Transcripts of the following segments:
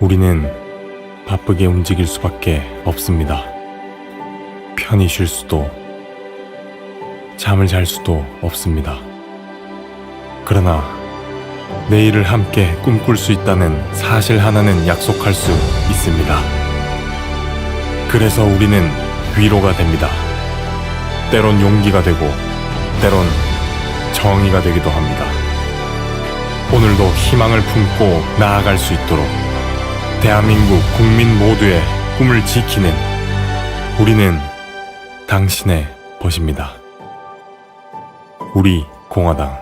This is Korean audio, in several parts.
우리는 바쁘게 움직일 수밖에 없습니다. 편히 쉴 수도, 잠을 잘 수도 없습니다. 그러나 내일을 함께 꿈꿀 수 있다는 사실 하나는 약속할 수 있습니다. 그래서 우리는 위로가 됩니다. 때론 용기가 되고, 때론 정의가 되기도 합니다. 오늘도 희망을 품고 나아갈 수 있도록 대한민국 국민 모두의 꿈을 지키는 우리는 당신의 벗입니다. 우리 공화당.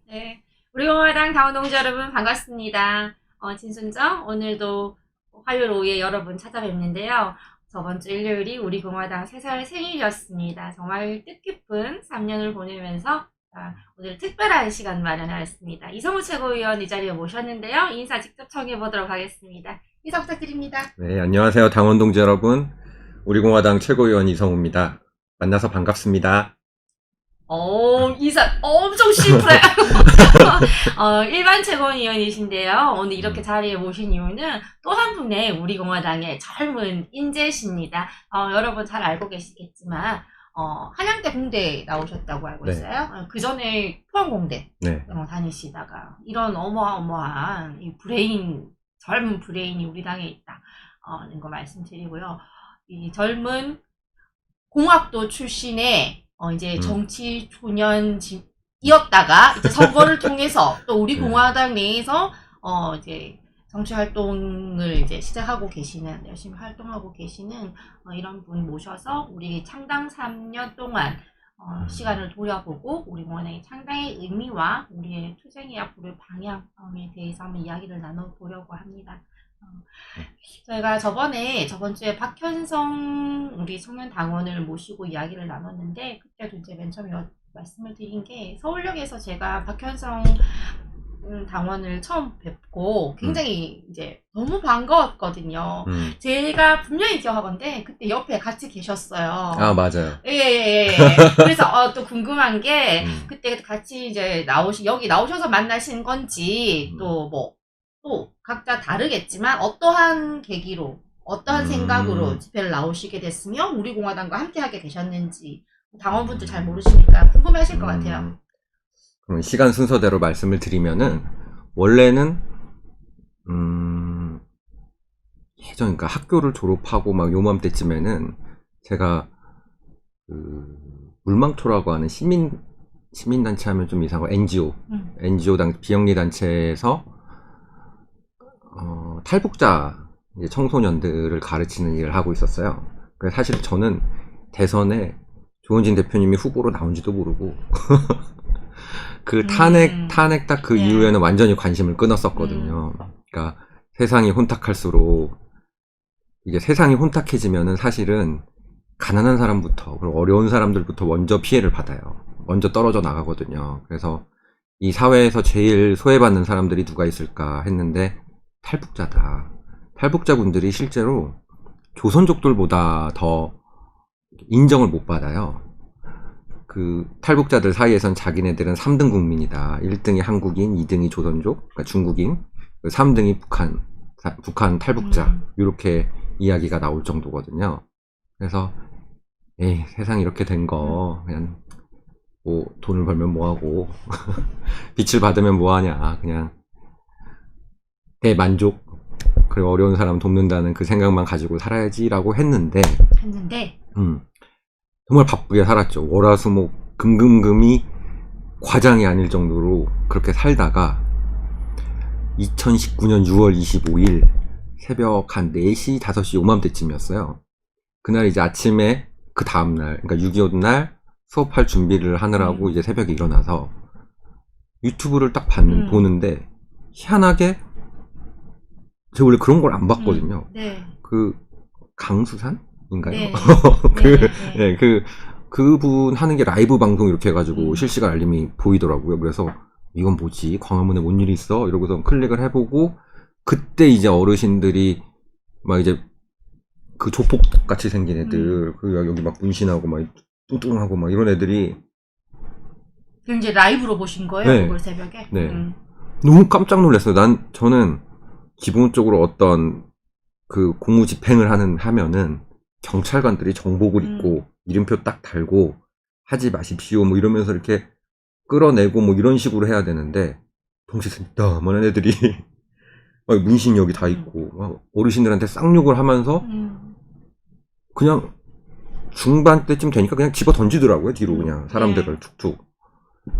네, 우리 공화당 당원동지 여러분 반갑습니다. 진순정, 오늘도 화요일 오후에 여러분 찾아뵙는데요. 저번 주 일요일이 우리 공화당 3살 생일이었습니다. 정말 뜻깊은 3년을 보내면서 오늘 특별한 시간 마련하였습니다. 이성우 최고위원 이 자리에 모셨는데요. 인사 직접 청해보도록 하겠습니다. 인사 부탁드립니다. 네, 안녕하세요. 당원 동지 여러분. 우리 공화당 최고위원 이성우입니다. 만나서 반갑습니다. 인사 엄청 심플해요. 일반 최고위원이신데요. 오늘 이렇게 자리에 모신 이유는 또 한 분의 우리 공화당의 젊은 인재십니다. 여러분 잘 알고 계시겠지만, 한양대 공대 나오셨다고 알고 있어요. 그 전에 포항공대 다니시다가 이런 어마어마한 이 젊은 브레인이 우리 당에 있다는 거 말씀드리고요. 이 젊은 공학도 출신의 이제 정치 초년이었다가 이제 선거를 통해서 또 우리 공화당 내에서 이제 정치 활동을 이제 시작하고 계시는, 열심히 활동하고 계시는 이런 분 모셔서 우리 창당 3년 동안 시간을 돌아보고 우리 공화당의 창당의 의미와 우리의 투쟁의 앞으로의 방향에 대해서 한번 이야기를 나눠보려고 합니다. 저희가 저번 주에 박현성 우리 청년 당원을 모시고 이야기를 나눴는데, 그때도 이제 맨 처음에 말씀을 드린 게, 서울역에서 제가 박현성 당원을 처음 뵙고 굉장히 이제 너무 반가웠거든요. 제가 분명히 기억하건데 그때 옆에 같이 계셨어요. 아, 맞아요. 예. 그래서 또 궁금한 게, 그때 같이 이제 여기 나오셔서 만나신 건지, 또 각자 다르겠지만 어떠한 계기로, 어떠한 생각으로 집회를 나오시게 됐으며 우리 공화당과 함께 하게 되셨는지 당원분들 잘 모르시니까 궁금해하실 것 같아요. 그럼 시간 순서대로 말씀을 드리면은, 원래는 예전, 그러니까 학교를 졸업하고 막 요맘때쯤에는 제가 물망초라고 하는 시민단체 하면 좀 이상하고 NGO 비영리 단체에서 탈북자 이제 청소년들을 가르치는 일을 하고 있었어요. 그래서 사실 저는 대선에 조은진 대표님이 후보로 나온지도 모르고 그 탄핵 딱 그 이후에는 완전히 관심을 끊었었거든요. 그러니까 세상이 혼탁할수록, 이게 세상이 혼탁해지면은 사실은 가난한 사람부터, 그리고 어려운 사람들부터 먼저 피해를 받아요. 먼저 떨어져 나가거든요. 그래서 이 사회에서 제일 소외받는 사람들이 누가 있을까 했는데, 탈북자다. 탈북자분들이 실제로 조선족들보다 더 인정을 못 받아요. 그 탈북자들 사이에선 자기네들은 3등 국민이다. 1등이 한국인, 2등이 조선족, 그러니까 중국인, 3등이 북한 탈북자, 이렇게 이야기가 나올 정도거든요. 그래서 세상 이렇게 된 거 그냥 뭐 돈을 벌면 뭐하고 빛을 받으면 뭐하냐, 그냥 대만족, 그리고 어려운 사람 돕는다는 그 생각만 가지고 살아야지라고 했는데 정말 바쁘게 살았죠. 월화수목 금금금이 과장이 아닐 정도로 그렇게 살다가 2019년 6월 25일 새벽 한 4시, 5시 요맘때쯤이었어요. 그날 이제 아침에 그 다음날, 그러니까 6.25 날 수업할 준비를 하느라고 이제 새벽에 일어나서 유튜브를 딱 보는데, 희한하게 제가 원래 그런 걸 안 봤거든요. 그 강수산인가요? 그분 하는 게 라이브 방송 이렇게 해가지고 실시간 알림이 보이더라고요. 그래서 이건 뭐지? 광화문에 뭔 일이 있어? 이러고서 클릭을 해보고, 그때 이제 어르신들이 막 이제 그 조폭 같이 생긴 애들, 그 여기 막 문신하고 막 뚱뚱하고 막 이런 애들이 그럼 이제 라이브로 보신 거예요? 네. 그걸 새벽에? 네. 너무 깜짝 놀랐어요. 저는 기본적으로 어떤 그 공무 집행을 하면은 경찰관들이 정복을 입고 이름표 딱 달고 하지 마십시오 뭐 이러면서 이렇게 끌어내고 뭐 이런 식으로 해야 되는데 동시에 나만한 애들이 막 문신 여기 다 있고 막 어르신들한테 쌍욕을 하면서 그냥 중반 때쯤 되니까 그냥 집어 던지더라고요. 뒤로 그냥 사람들을 툭툭.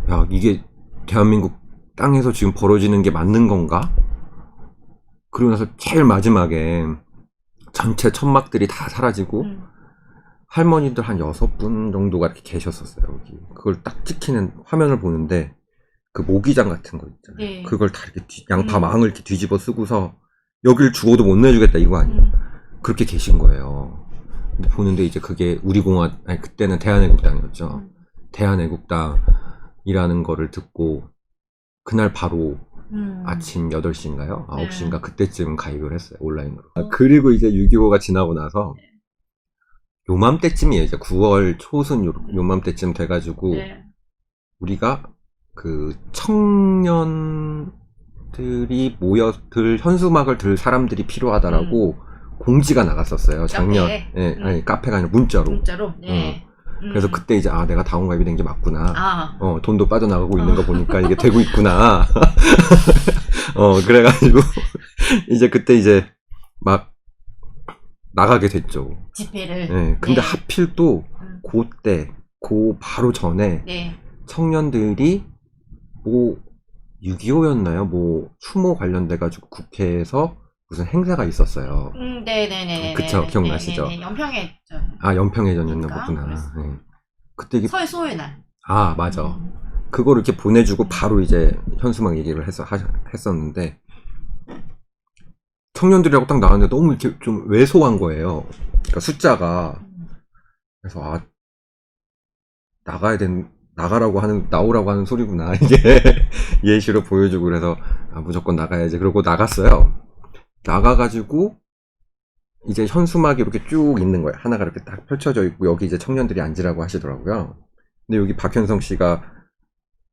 야, 이게 대한민국 땅에서 지금 벌어지는 게 맞는 건가? 그러고 나서 제일 마지막에 전체 천막들이 다 사라지고 할머니들 한 6분 정도가 이렇게 계셨었어요. 여기. 그걸 딱 찍히는 화면을 보는데 그 모기장 같은 거 있잖아요. 네. 그걸 다 이렇게 양파 망을 이렇게 뒤집어 쓰고서 여길 죽어도 못 내주겠다 이거 아니에요. 그렇게 계신 거예요. 근데 보는데 이제 그게 아니 그때는 대한애국당이었죠. 대한애국당이라는 거를 듣고 그날 바로 아침 8시인가요? 9시인가 그때쯤 가입을 했어요. 온라인으로. 그리고 이제 6.25가 지나고 나서 요맘때쯤이에요. 이제 9월 초순 요맘때쯤 돼가지고 우리가 그 청년들이 현수막을 들 사람들이 필요하다라고 공지가 나갔었어요. 작년. 예, 아니 카페가 아니라 문자로. 네. 그래서 그때 이제 내가 다운 가입이 된 게 맞구나. 돈도 빠져나가고 있는 거 보니까 이게 되고 있구나. 그래가지고 이제 그때 이제 막 나가게 됐죠. 집회를. 네. 근데 하필 또 그때 바로 전에 청년들이 뭐 6.25였나요? 뭐 추모 관련돼가지고 국회에서 무슨 행사가 있었어요. 네네네. 그쵸, 기억나시죠? 네네네. 연평해죠. 연평해전이었나 보구나. 네. 그때 이게 서해소의 날. 맞아. 그거를 이렇게 보내주고 바로 이제 현수막 얘기를 했었는데 청년들이라고 딱 나왔는데 너무 이렇게 좀 왜소한 거예요. 그러니까 숫자가. 그래서 나오라고 하는 소리구나. 이게 예시로 보여주고 그래서 무조건 나가야지. 그러고 나갔어요. 나가가지고 이제 현수막이 이렇게 쭉 있는 거예요. 하나가 이렇게 딱 펼쳐져 있고 여기 이제 청년들이 앉으라고 하시더라고요. 근데 여기 박현성 씨가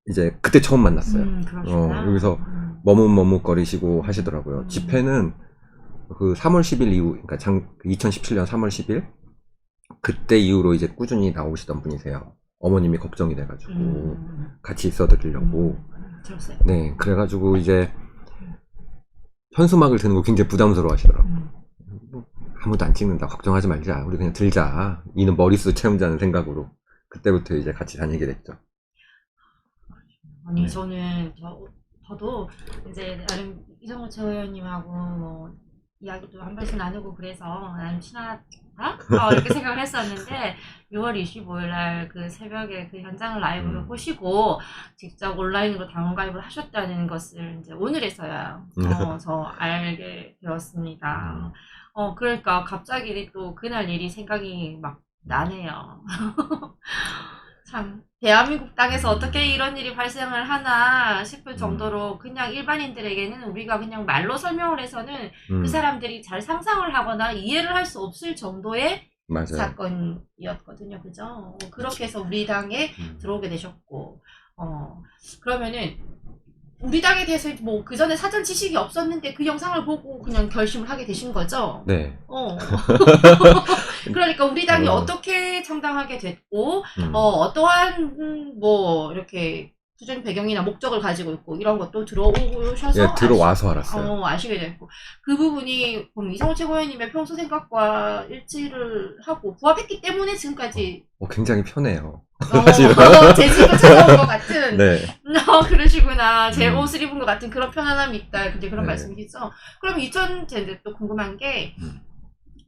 이제 그때 처음 만났어요. 여기서 머뭇머뭇거리시고 하시더라고요. 집회는 그 3월 10일 이후, 그러니까 2017년 3월 10일 그때 이후로 이제 꾸준히 나오시던 분이세요. 어머님이 걱정이 돼가지고 같이 있어드리려고. 네, 그래가지고 이제 현수막을 드는 거 굉장히 부담스러워 하시더라고요. 아무도 안 찍는다. 걱정하지 말자. 우리 그냥 들자. 이는 머릿수 채우자는 생각으로. 그때부터 이제 같이 다니게 됐죠. 아니, 저도 이제 나름 이성호 최의원님하고 뭐 이야기도 한 번씩 나누고 그래서 나름 친하다? 이렇게 생각을 했었는데 6월 25일 날 그 새벽에 그 현장을 라이브로 보시고 직접 온라인으로 당원 가입을 하셨다는 것을 이제 오늘에서야 저 알게 되었습니다. 그러니까 갑자기 또 그날 일이 생각이 막 나네요. 참 대한민국 땅에서 어떻게 이런 일이 발생을 하나 싶을 정도로 그냥 일반인들에게는 우리가 그냥 말로 설명을 해서는 그 사람들이 잘 상상을 하거나 이해를 할 수 없을 정도의 맞아요. 사건이었거든요. 그죠? 그렇게 해서 우리 당에 들어오게 되셨고 그러면은 우리 당에 대해서 뭐 그 전에 사전 지식이 없었는데 그 영상을 보고 그냥 결심을 하게 되신 거죠? 네. 그러니까 우리 당이 어떻게 창당하게 됐고, 어떠한 뭐 이렇게 수준 배경이나 목적을 가지고 있고 이런 것도 들어오셔서 들어와서 알았어요. 아시게 됐고 그 부분이 그럼 이성호 최고위원님의 평소 생각과 일치를 하고 부합했기 때문에 지금까지 굉장히 편해요. 제 집을 찾아온 것 같은 네. 그러시구나. 제 옷을 입은 것 같은 그런 편안함이 있다. 이제 그런 말씀이시죠. 그럼 이제 또 궁금한 게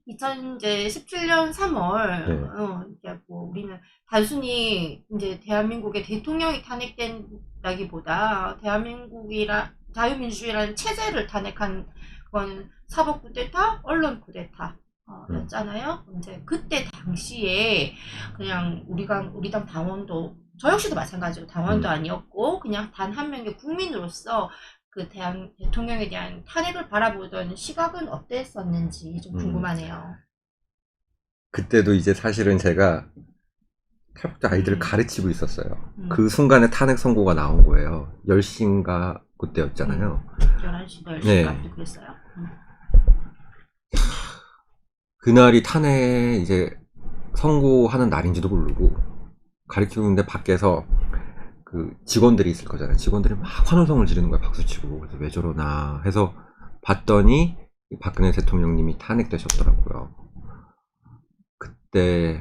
2017년 3월 이제 뭐 우리는 단순히 이제 대한민국의 대통령이 탄핵된다기보다 대한민국이라 자유민주주의라는 체제를 탄핵한 건 사법 쿠데타, 언론 쿠데타 였잖아요. 이제 그때 당시에 그냥 우리 당 당원도 저 역시도 마찬가지로 당원도 아니었고 그냥 단 한 명의 국민으로서 그 대통령에 대한 탄핵을 바라보던 시각은 어땠었는지 좀 궁금하네요. 그때도 이제 사실은 제가 탈북자 아이들을 가르치고 있었어요. 음. 그 순간에 탄핵 선고가 나온 거예요. 10시인가 그때였잖아요. 11시도 10시까지 네. 그랬어요. 그날이 탄핵 이제 선고하는 날인지도 모르고 가르치고 있는데 밖에서 그 직원들이 있을 거잖아요. 직원들이 막 환호성을 지르는 거야. 박수치고. 그래서 왜 저러나 해서 봤더니 박근혜 대통령님이 탄핵되셨더라고요. 그때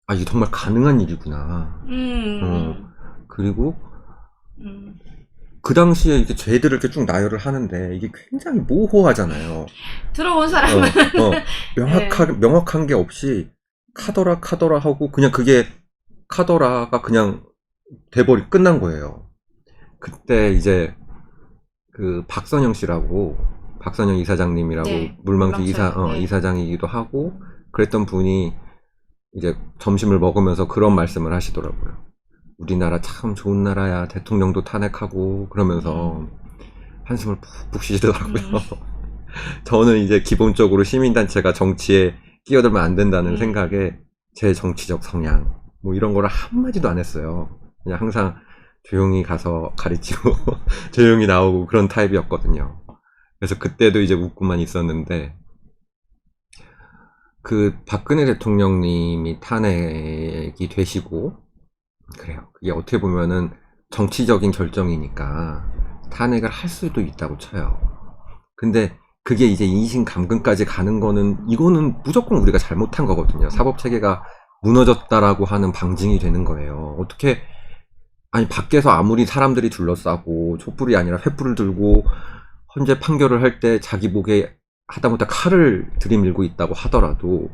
아 이게 정말 가능한 일이구나. 그리고 그 당시에 이렇게 죄들을 이렇게 쭉 나열을 하는데 이게 굉장히 모호하잖아요. 들어온 사람은 명확한 게 없이 카더라 하고 그냥 그게 카더라가 그냥 끝난 거예요. 그때 이제 그 박선영 씨라고 박선영 이사장님이라고 네, 물망주 네. 이사장이기도 하고 그랬던 분이 이제 점심을 먹으면서 그런 말씀을 하시더라고요. 우리나라 참 좋은 나라야. 대통령도 탄핵하고 그러면서 한숨을 푹푹 쉬시더라고요. 저는 이제 기본적으로 시민단체가 정치에 끼어들면 안 된다는 생각에 제 정치적 성향 뭐 이런 거를 한마디도 안 했어요. 그냥 항상 조용히 가서 가르치고 조용히 나오고 그런 타입이었거든요. 그래서 그때도 이제 웃고만 있었는데 그 박근혜 대통령님이 탄핵이 되시고 그래요. 그게 어떻게 보면은 정치적인 결정이니까 탄핵을 할 수도 있다고 쳐요. 근데 그게 이제 인신감금까지 가는 거는 이거는 무조건 우리가 잘못한 거거든요. 사법체계가 무너졌다라고 하는 방증이 되는 거예요. 어떻게 아니 밖에서 아무리 사람들이 둘러싸고 촛불이 아니라 횃불을 들고 헌재 판결을 할 때 자기 목에 하다못해 칼을 들이밀고 있다고 하더라도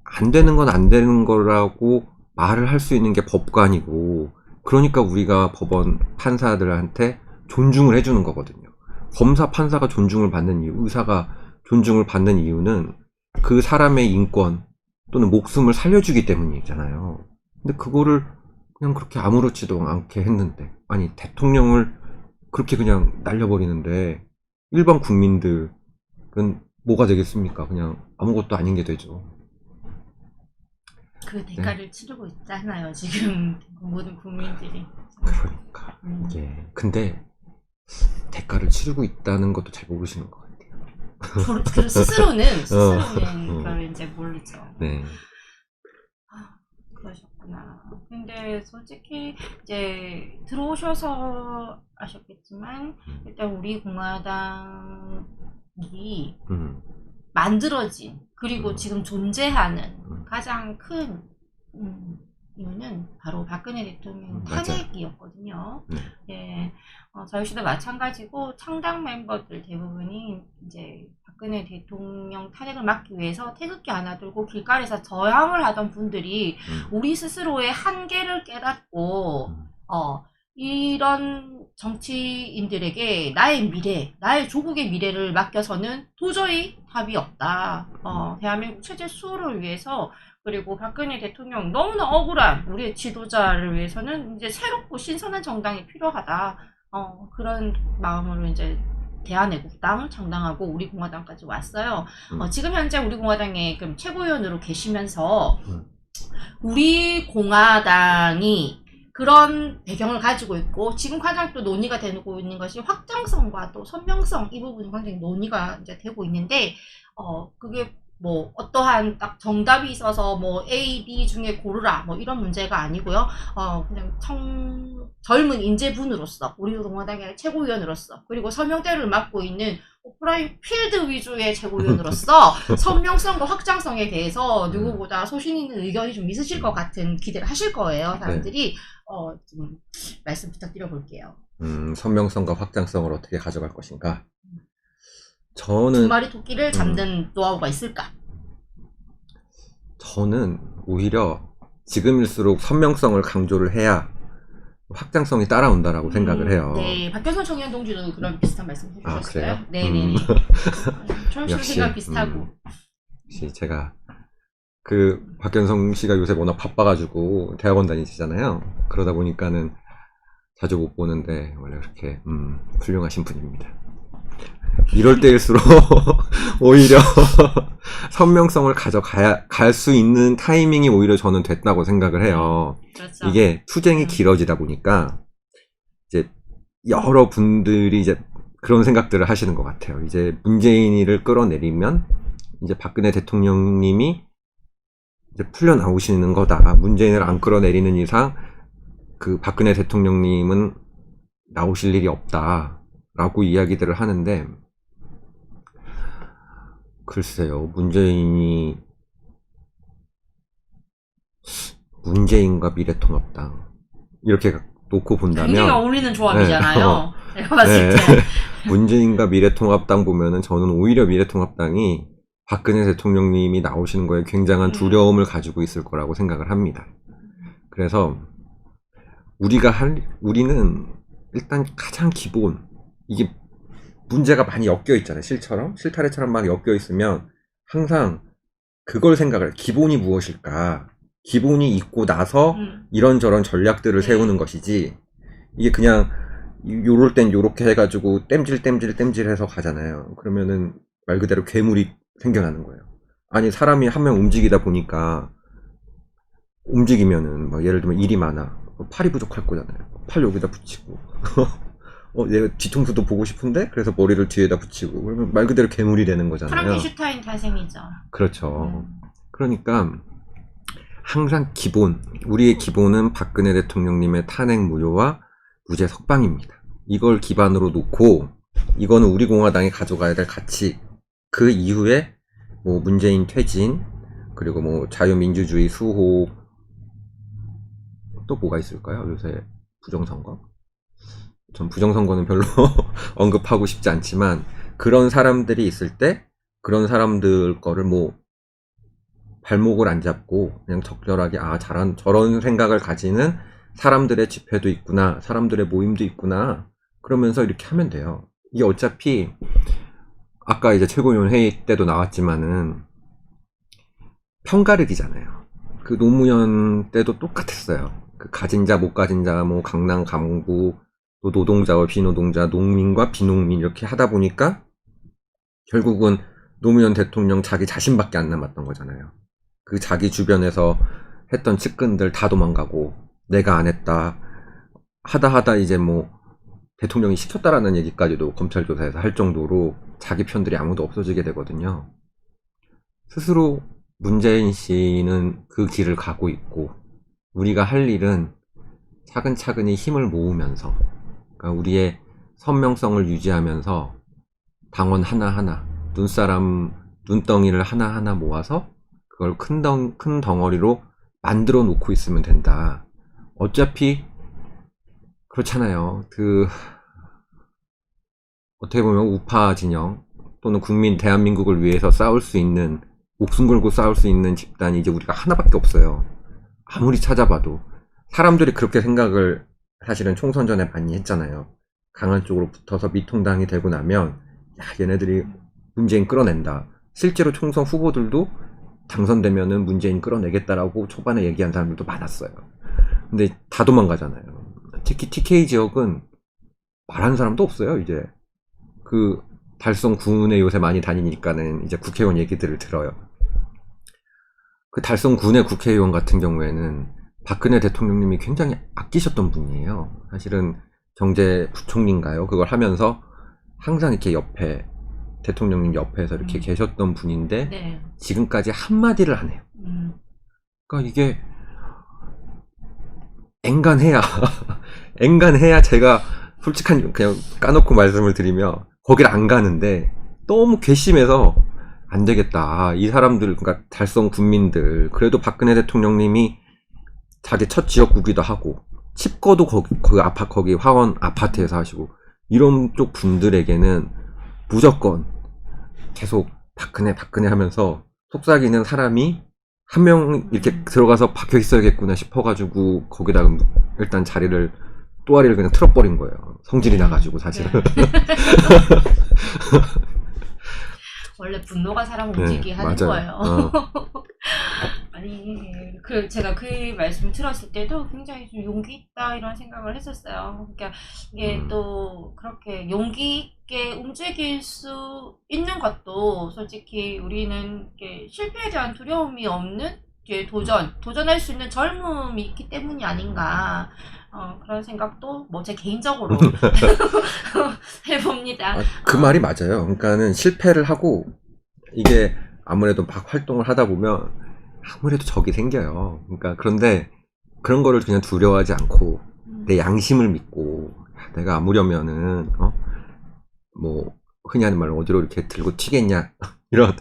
안 되는 건 안 되는 거라고 말을 할 수 있는 게 법관이고 그러니까 우리가 법원 판사들한테 존중을 해주는 거거든요. 검사 판사가 존중을 받는 이유, 의사가 존중을 받는 이유는 그 사람의 인권 또는 목숨을 살려주기 때문이잖아요. 근데 그거를 그냥 그렇게 아무렇지도 않게 했는데 아니 대통령을 그렇게 그냥 날려버리는데 일반 국민들은 뭐가 되겠습니까? 그냥 아무것도 아닌 게 되죠. 그 대가를 치르고 있잖아요. 지금 모든 국민들이. 그러니까 이게 근데 대가를 치르고 있다는 것도 잘 모르시는 것 같아요. 스스로는 그걸 이제 모르죠. 네. 그러셨구나. 근데 솔직히 이제 들어오셔서 아셨겠지만 일단 우리 공화당이 만들어진 그리고 지금 존재하는 가장 큰 이유는 바로 박근혜 대통령 탄핵이었거든요. 예, 저희시도 마찬가지고 창당 멤버들 대부분이 이제 박근혜 대통령 탄핵을 막기 위해서 태극기 하나 들고 길가에서 저항을 하던 분들이 우리 스스로의 한계를 깨닫고 이런 정치인들에게 나의 미래, 나의 조국의 미래를 맡겨서는 도저히 답이 없다. 대한민국 체제 수호를 위해서 그리고 박근혜 대통령 너무나 억울한 우리의 지도자를 위해서는 이제 새롭고 신선한 정당이 필요하다. 그런 마음으로 이제 대한애국당을 창당하고 우리 공화당까지 왔어요. 지금 현재 우리 공화당의 최고위원으로 계시면서 우리 공화당이 그런 배경을 가지고 있고 지금 가장 또 논의가 되고 있는 것이 확장성과 또 선명성 이 부분이 굉장히 논의가 이제 되고 있는데 그게 뭐 어떠한 딱 정답이 있어서 뭐 A, B 중에 고르라 뭐 이런 문제가 아니고요. 그냥 젊은 인재분으로서 우리 공화당의 최고위원으로서 그리고 서명대를 맡고 있는 오프라인 필드 위주의 최고위원으로서 선명성과 확장성에 대해서 누구보다 소신 있는 의견이 좀 있으실 것 같은 기대를 하실 거예요. 사람들이 좀 말씀 부탁드려 볼게요. 선명성과 확장성을 어떻게 가져갈 것인가? 저는 두 마리 토끼를 잡는 노하우가 있을까? 저는 오히려 지금일수록 선명성을 강조를 해야 확장성이 따라온다라고 생각을 해요. 네, 박현선 청년 동지도 그런 비슷한 말씀 해주셨어요. 그래요? 네네네. 저희 생각 비슷하고. 역시 제가 그 박현성 씨가 요새 워낙 바빠가지고 대학원 다니시잖아요. 그러다 보니까는 자주 못 보는데 원래 그렇게 훌륭하신 분입니다. 이럴 때일수록 오히려 선명성을 가져갈 수 있는 타이밍이 오히려 저는 됐다고 생각을 해요. 그렇죠. 이게 투쟁이 길어지다 보니까 이제 여러 분들이 이제 그런 생각들을 하시는 것 같아요. 이제 문재인이를 끌어내리면 이제 박근혜 대통령님이 이제 풀려 나오시는 거다. 문재인을 안 끌어내리는 이상 그 박근혜 대통령님은 나오실 일이 없다라고 이야기들을 하는데, 글쎄요, 문재인과 미래통합당 이렇게 놓고 본다면 굉장히 어울리는 조합이잖아요. 네. 내가 봤을 네. 때. 문재인과 미래통합당 보면은 저는 오히려 미래통합당이 박근혜 대통령님이 나오시는 거에 굉장한 두려움을 가지고 있을 거라고 생각을 합니다. 그래서 우리는 일단 가장 기본, 이게 문제가 많이 엮여 있잖아요. 실타래처럼 막 엮여 있으면 항상 그걸 생각을 해요. 기본이 무엇일까? 기본이 있고 나서 이런저런 전략들을 세우는 것이지, 이게 그냥 요럴 땐 요렇게 해가지고 땜질 해서 가잖아요. 그러면은 말 그대로 괴물이 생겨나는 거예요. 아니, 사람이 한 명 움직이다 보니까 움직이면은 막 예를 들면 일이 많아. 팔이 부족할 거잖아요. 팔 여기다 붙이고 얘가 뒤통수도 보고 싶은데 그래서 머리를 뒤에다 붙이고, 그러면 말 그대로 괴물이 되는 거잖아요. 프랑켄슈타인 탄생이죠. 그렇죠. 그러니까 항상 우리의 기본은 박근혜 대통령님의 탄핵 무효와 무죄 석방입니다. 이걸 기반으로 놓고, 이거는 우리 공화당이 가져가야 될 가치, 그 이후에 뭐 문재인 퇴진, 그리고 뭐 자유민주주의 수호, 또 뭐가 있을까요? 요새 부정선거? 전 부정선거는 별로 언급하고 싶지 않지만, 그런 사람들이 있을 때 그런 사람들 거를 뭐 발목을 안 잡고 그냥 적절하게 저런 생각을 가지는 사람들의 집회도 있구나, 사람들의 모임도 있구나, 그러면서 이렇게 하면 돼요. 이게 어차피 아까 이제 최고위원 회의 때도 나왔지만은 편가르기잖아요. 그 노무현 때도 똑같았어요. 그 가진 자, 못 가진 자, 뭐 강남, 강부, 또 노동자와 비노동자, 농민과 비농민 이렇게 하다 보니까 결국은 노무현 대통령 자기 자신밖에 안 남았던 거잖아요. 그 자기 주변에서 했던 측근들 다 도망가고, 내가 안 했다 하다 이제 뭐 대통령이 시켰다라는 얘기까지도 검찰 조사에서 할 정도로 자기 편들이 아무도 없어지게 되거든요. 스스로 문재인 씨는 그 길을 가고 있고, 우리가 할 일은 차근차근히 힘을 모으면서, 그러니까 우리의 선명성을 유지하면서 당원 하나하나, 눈덩이를 하나하나 모아서 그걸 큰 덩어리로 만들어 놓고 있으면 된다. 어차피 그렇잖아요. 어떻게 보면 우파 진영 또는 대한민국을 위해서 싸울 수 있는, 목숨 걸고 싸울 수 있는 집단이 이제 우리가 하나밖에 없어요. 아무리 찾아봐도. 사람들이 그렇게 생각을 사실은 총선 전에 많이 했잖아요. 강한 쪽으로 붙어서 미통당이 되고 나면, 얘네들이 문재인 끌어낸다. 실제로 총선 후보들도 당선되면은 문재인 끌어내겠다라고 초반에 얘기한 사람들도 많았어요. 근데 다 도망가잖아요. 특히 TK 지역은 말하는 사람도 없어요. 이제 그 달성 군에 요새 많이 다니니까는 이제 국회의원 얘기들을 들어요. 그 달성 군의 국회의원 같은 경우에는 박근혜 대통령님이 굉장히 아끼셨던 분이에요. 사실은 경제부총리인가요? 그걸 하면서 항상 이렇게 대통령님 옆에서 이렇게 계셨던 분인데, 네. 지금까지 한마디를 안 해요. 그러니까 이게 앵간해야 제가 그냥 까놓고 말씀을 드리면 거기를 안 가는데, 너무 괘씸해서 안 되겠다. 이 사람들, 그러니까 달성 군민들, 그래도 박근혜 대통령님이 자기 첫 지역구기도 하고, 칩거도 거기 화원 아파트에서 하시고, 이런 쪽 분들에게는 무조건 계속 박근혜 하면서 속삭이는 사람이 한 명 이렇게 들어가서 박혀 있어야겠구나 싶어가지고, 거기다가 일단 또아리를 그냥 틀어버린 거예요. 성질이 나가지고, 사실은. 네. 원래 분노가 사람을 움직이게 하는 맞아요. 거예요. 아니, 제가 그 말씀 들었을 때도 굉장히 좀 용기 있다 이런 생각을 했었어요. 그러니까 이게 또 그렇게 용기 있게 움직일 수 있는 것도 솔직히 우리는 이렇게 실패에 대한 두려움이 없는 이제 도전할 수 있는 젊음이 있기 때문이 아닌가. 그런 생각도 뭐 제 개인적으로 해봅니다. 그 말이 맞아요. 그러니까는 실패를 하고 이게 아무래도 막 활동을 하다 보면 아무래도 적이 생겨요. 그러니까 그런데 그런 거를 그냥 두려워하지 않고 내 양심을 믿고 내가 아무려면은 뭐 흔히 하는 말로 어디로 이렇게 들고 튀겠냐 이런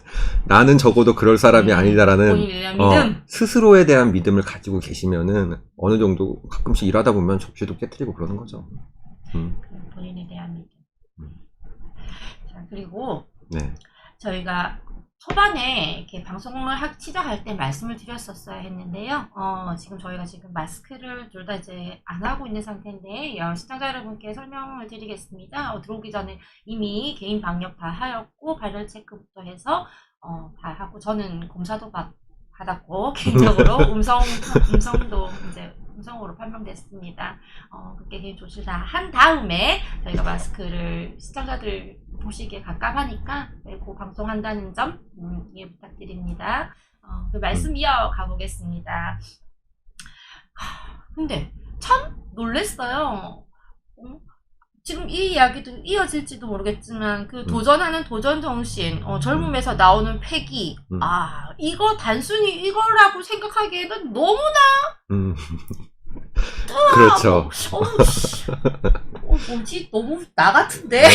나는 적어도 그럴 사람이 아니다라는 본인에 대한 믿음. 스스로에 대한 믿음을 가지고 계시면은 어느 정도 가끔씩 일하다 보면 접시도 깨트리고 그러는 거죠. 본인에 대한 믿음. 자, 그리고 네. 저희가 초반에 이렇게 방송을 시작할 때 말씀을 드렸었어야 했는데요. 지금 저희가 지금 마스크를 둘 다 이제 안 하고 있는 상태인데, 시청자 여러분께 설명을 드리겠습니다. 들어오기 전에 이미 개인 방역 다 하였고, 발열 체크부터 해서, 다 하고, 저는 검사도 받았고, 개인적으로 음성도 이제 음성으로 판명됐습니다. 그렇게 개인 조치를 다 한 다음에 저희가 마스크를 시청자들 보시기에 갑갑하니까 빼고 방송한다는 점 이해 부탁드립니다. 그 말씀 이어가 보겠습니다. 근데 참 놀랬어요. 지금 이 이야기도 이어질지도 모르겠지만 그 도전하는 도전 정신, 젊음에서 나오는 패기, 이거 단순히 이거라고 생각하기에는 너무나 그렇죠. 뭐지? 너무 나 같은데?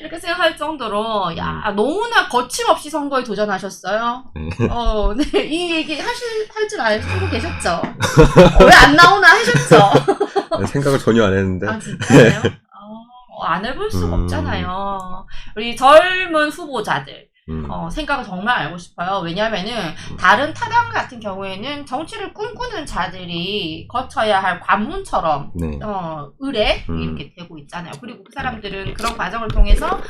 이렇게 생각할 정도로, 너무나 거침없이 선거에 도전하셨어요. 네, 이 얘기 할 줄 알고 계셨죠? 왜 안 나오나 하셨죠? 생각을 전혀 안 했는데. 아, 진짜요? 안 해볼 수가 없잖아요. 우리 젊은 후보자들. 생각을 정말 알고 싶어요. 왜냐면은, 다른 타당 같은 경우에는 정치를 꿈꾸는 자들이 거쳐야 할 관문처럼, 네. 의뢰, 이렇게 되고 있잖아요. 그리고 그 사람들은 그런 과정을 통해서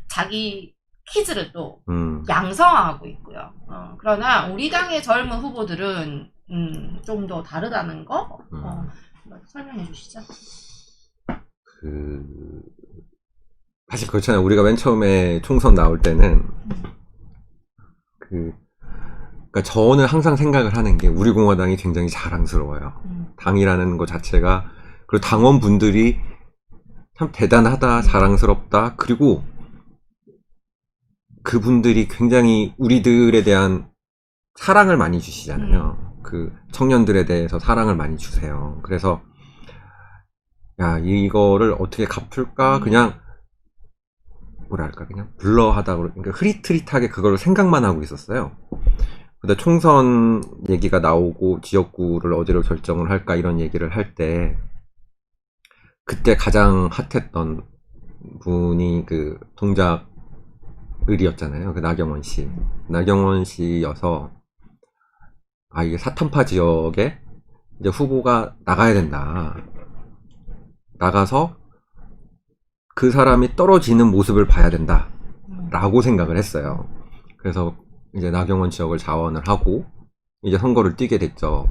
자기 키즈를 또 양성하고 있고요. 그러나 우리 당의 젊은 후보들은, 좀 더 다르다는 거, 설명해 주시죠. 사실 그렇잖아요. 우리가 맨 처음에 총선 나올 때는, 그러니까 저는 항상 생각을 하는 게 우리 공화당이 굉장히 자랑스러워요. 당이라는 것 자체가, 그리고 당원분들이 참 대단하다, 자랑스럽다, 그리고 그분들이 굉장히 우리들에 대한 사랑을 많이 주시잖아요. 그 청년들에 대해서 사랑을 많이 주세요. 그래서 이거를 어떻게 갚을까, 그냥 뭐랄까, 그냥 블러하다, 그러니까 흐릿흐릿하게 그걸 생각만 하고 있었어요. 근데 총선 얘기가 나오고 지역구를 어디로 결정을 할까 이런 얘기를 할 때, 그때 가장 핫했던 분이 그 동작을이었잖아요. 그 나경원 씨여서, 이게 사탄파 지역에 이제 후보가 나가야 된다. 나가서 그 사람이 떨어지는 모습을 봐야 된다 라고 생각을 했어요. 그래서 이제 나경원 지역을 자원을 하고 이제 선거를 뛰게 됐죠.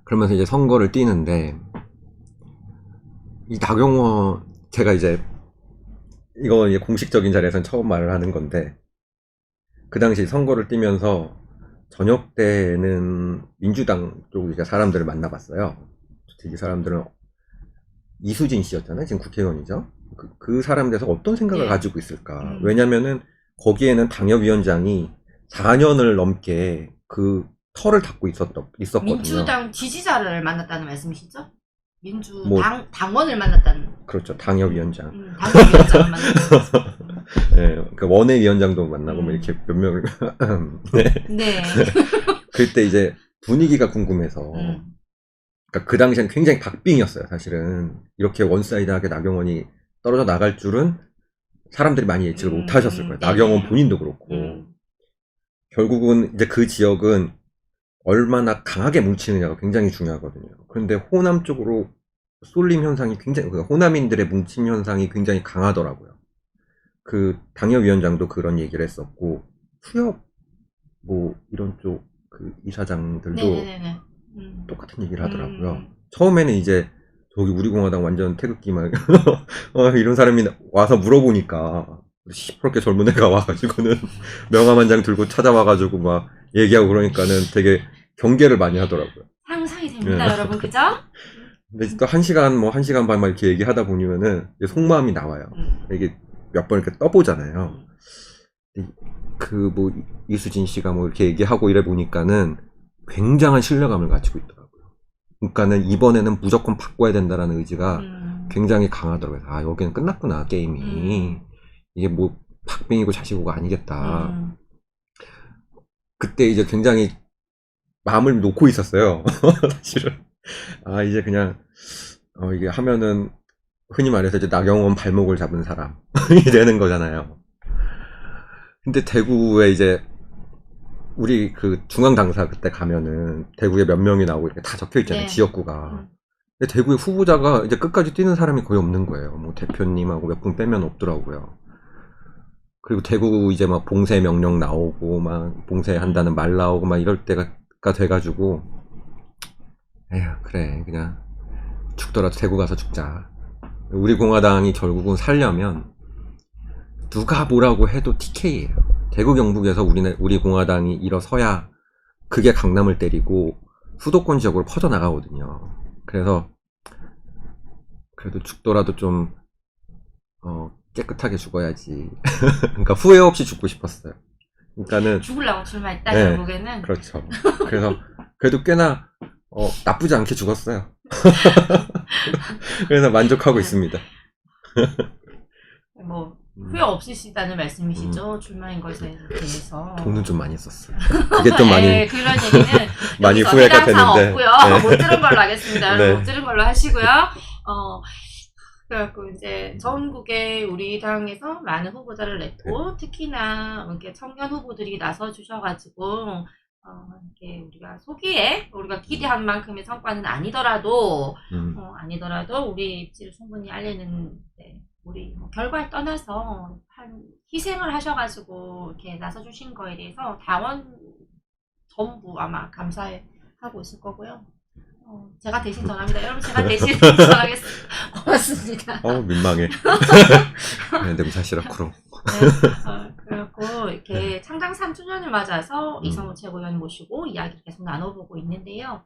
그러면서 이제 선거를 뛰는데, 이 나경원, 제가 이제 이거 이제 공식적인 자리에서는 처음 말을 하는 건데, 그 당시 선거를 뛰면서 저녁 때는 민주당 쪽 이제 사람들을 만나봤어요. 이 사람들은 이수진 씨였잖아요. 지금 국회의원이죠. 그 사람에 대해서 어떤 생각을 가지고 있을까. 왜냐면은 거기에는 당협위원장이 4년을 넘게 그 털을 닦고 있었거든요. 민주당 지지자를 만났다는 말씀이시죠? 당원을 만났다는. 그렇죠. 당협위원장. 당협위원장을 만났다는. 네, 그 원외위원장도 만나고 뭐 이렇게 몇 명을. 네. 그때 이제 분위기가 궁금해서. 그러니까 그 당시엔 굉장히 박빙이었어요. 사실은 이렇게 원사이드하게 나경원이 떨어져 나갈 줄은 사람들이 많이 예측을 못 하셨을 거예요. 나경원 본인도 그렇고. 결국은 이제 그 지역은 얼마나 강하게 뭉치느냐가 굉장히 중요하거든요. 그런데 호남 쪽으로 쏠림 현상이 굉장히, 호남인들의 뭉침 현상이 굉장히 강하더라고요. 그 당협위원장도 그런 얘기를 했었고, 뭐 이런 쪽 그 이사장들도 네네네. 똑같은 얘기를 하더라고요. 처음에는 이제 저기 우리 공화당 완전 태극기 막 이런 사람이 와서 물어보니까 시퍼렇게 젊은 애가 와가지고는 명함1장 들고 찾아와가지고 막 얘기하고 그러니까는 되게 경계를 많이 하더라고요. 상상이 됩니다, 네. 여러분, 그죠? 근데 또 1시간 뭐 1시간 반 막 이렇게 얘기하다 보면은 속마음이 나와요. 이게 몇 번 이렇게 떠보잖아요. 그 뭐 이수진 씨가 뭐 이렇게 얘기하고 이래 보니까는 굉장한 신뢰감을 가지고 있더라고요. 그러니까는 이번에는 무조건 바꿔야 된다라는 의지가 굉장히 강하더라고요. 아, 여기는 끝났구나, 게임이. 이게 뭐 박빙이고 자시고가 아니겠다. 그때 이제 굉장히 마음을 놓고 있었어요. 사실은. 아, 이제 그냥 이게 하면은 흔히 말해서 이제 나경원 발목을 잡은 사람이 되는 거잖아요. 근데 대구에 이제 우리 그 중앙당사 그때 가면은 대구에 몇 명이 나오고 이렇게 다 적혀 있잖아요. 네. 지역구가. 근데 대구의 후보자가 이제 끝까지 뛰는 사람이 거의 없는 거예요. 뭐 대표님하고 몇 분 빼면 없더라고요. 그리고 대구 이제 막 봉쇄 명령 나오고 막 봉쇄한다는 말 나오고 막 이럴 때가 돼가지고 에휴 그래 그냥 죽더라도 대구 가서 죽자. 우리 공화당이 결국은 살려면 누가 뭐라고 해도 TK예요. 대구 경북에서 우리 공화당이 일어서야 그게 강남을 때리고 수도권 지역으로 퍼져나가거든요. 그래서 그래도 죽더라도 좀 깨끗하게 죽어야지. 그러니까 후회 없이 죽고 싶었어요. 그러니까는 죽으려고 출마했다, 네, 결국에는. 그렇죠. 그래서 그래도 꽤나 나쁘지 않게 죽었어요. 그래서 만족하고 있습니다. 뭐 후회 없으시다는 말씀이시죠? 출마인 것에 대해서. 돈은 좀 많이 썼어요. 그게 좀 많이 네, 그런 얘기는 많이 여기서 후회가 해당 사항 되는데. 없고요. 네. 못 들은 걸로 하겠습니다. 네. 못 들은 걸로 하시고요. 그래갖고 이제 전국에 우리 당에서 많은 후보자를 냈고 특히나 이렇게 청년 후보들이 나서 주셔가지고 이렇게 우리가 소기에 우리가 기대한 만큼의 성과는 아니더라도 우리 입지를 충분히 알리는 우리 결과에 떠나서 희생을 하셔가지고 이렇게 나서 주신 거에 대해서 당원 전부 아마 감사하고 있을 거고요. 제가 대신 전합니다. 여러분 제가 대신 전하겠습니다. 고맙습니다. 민망해. 네, 냄새 싫었구로. 네, 그래갖고 이렇게 창당 3주년을 맞아서 이성우 최고위원 모시고 이야기를 계속 나눠보고 있는데요.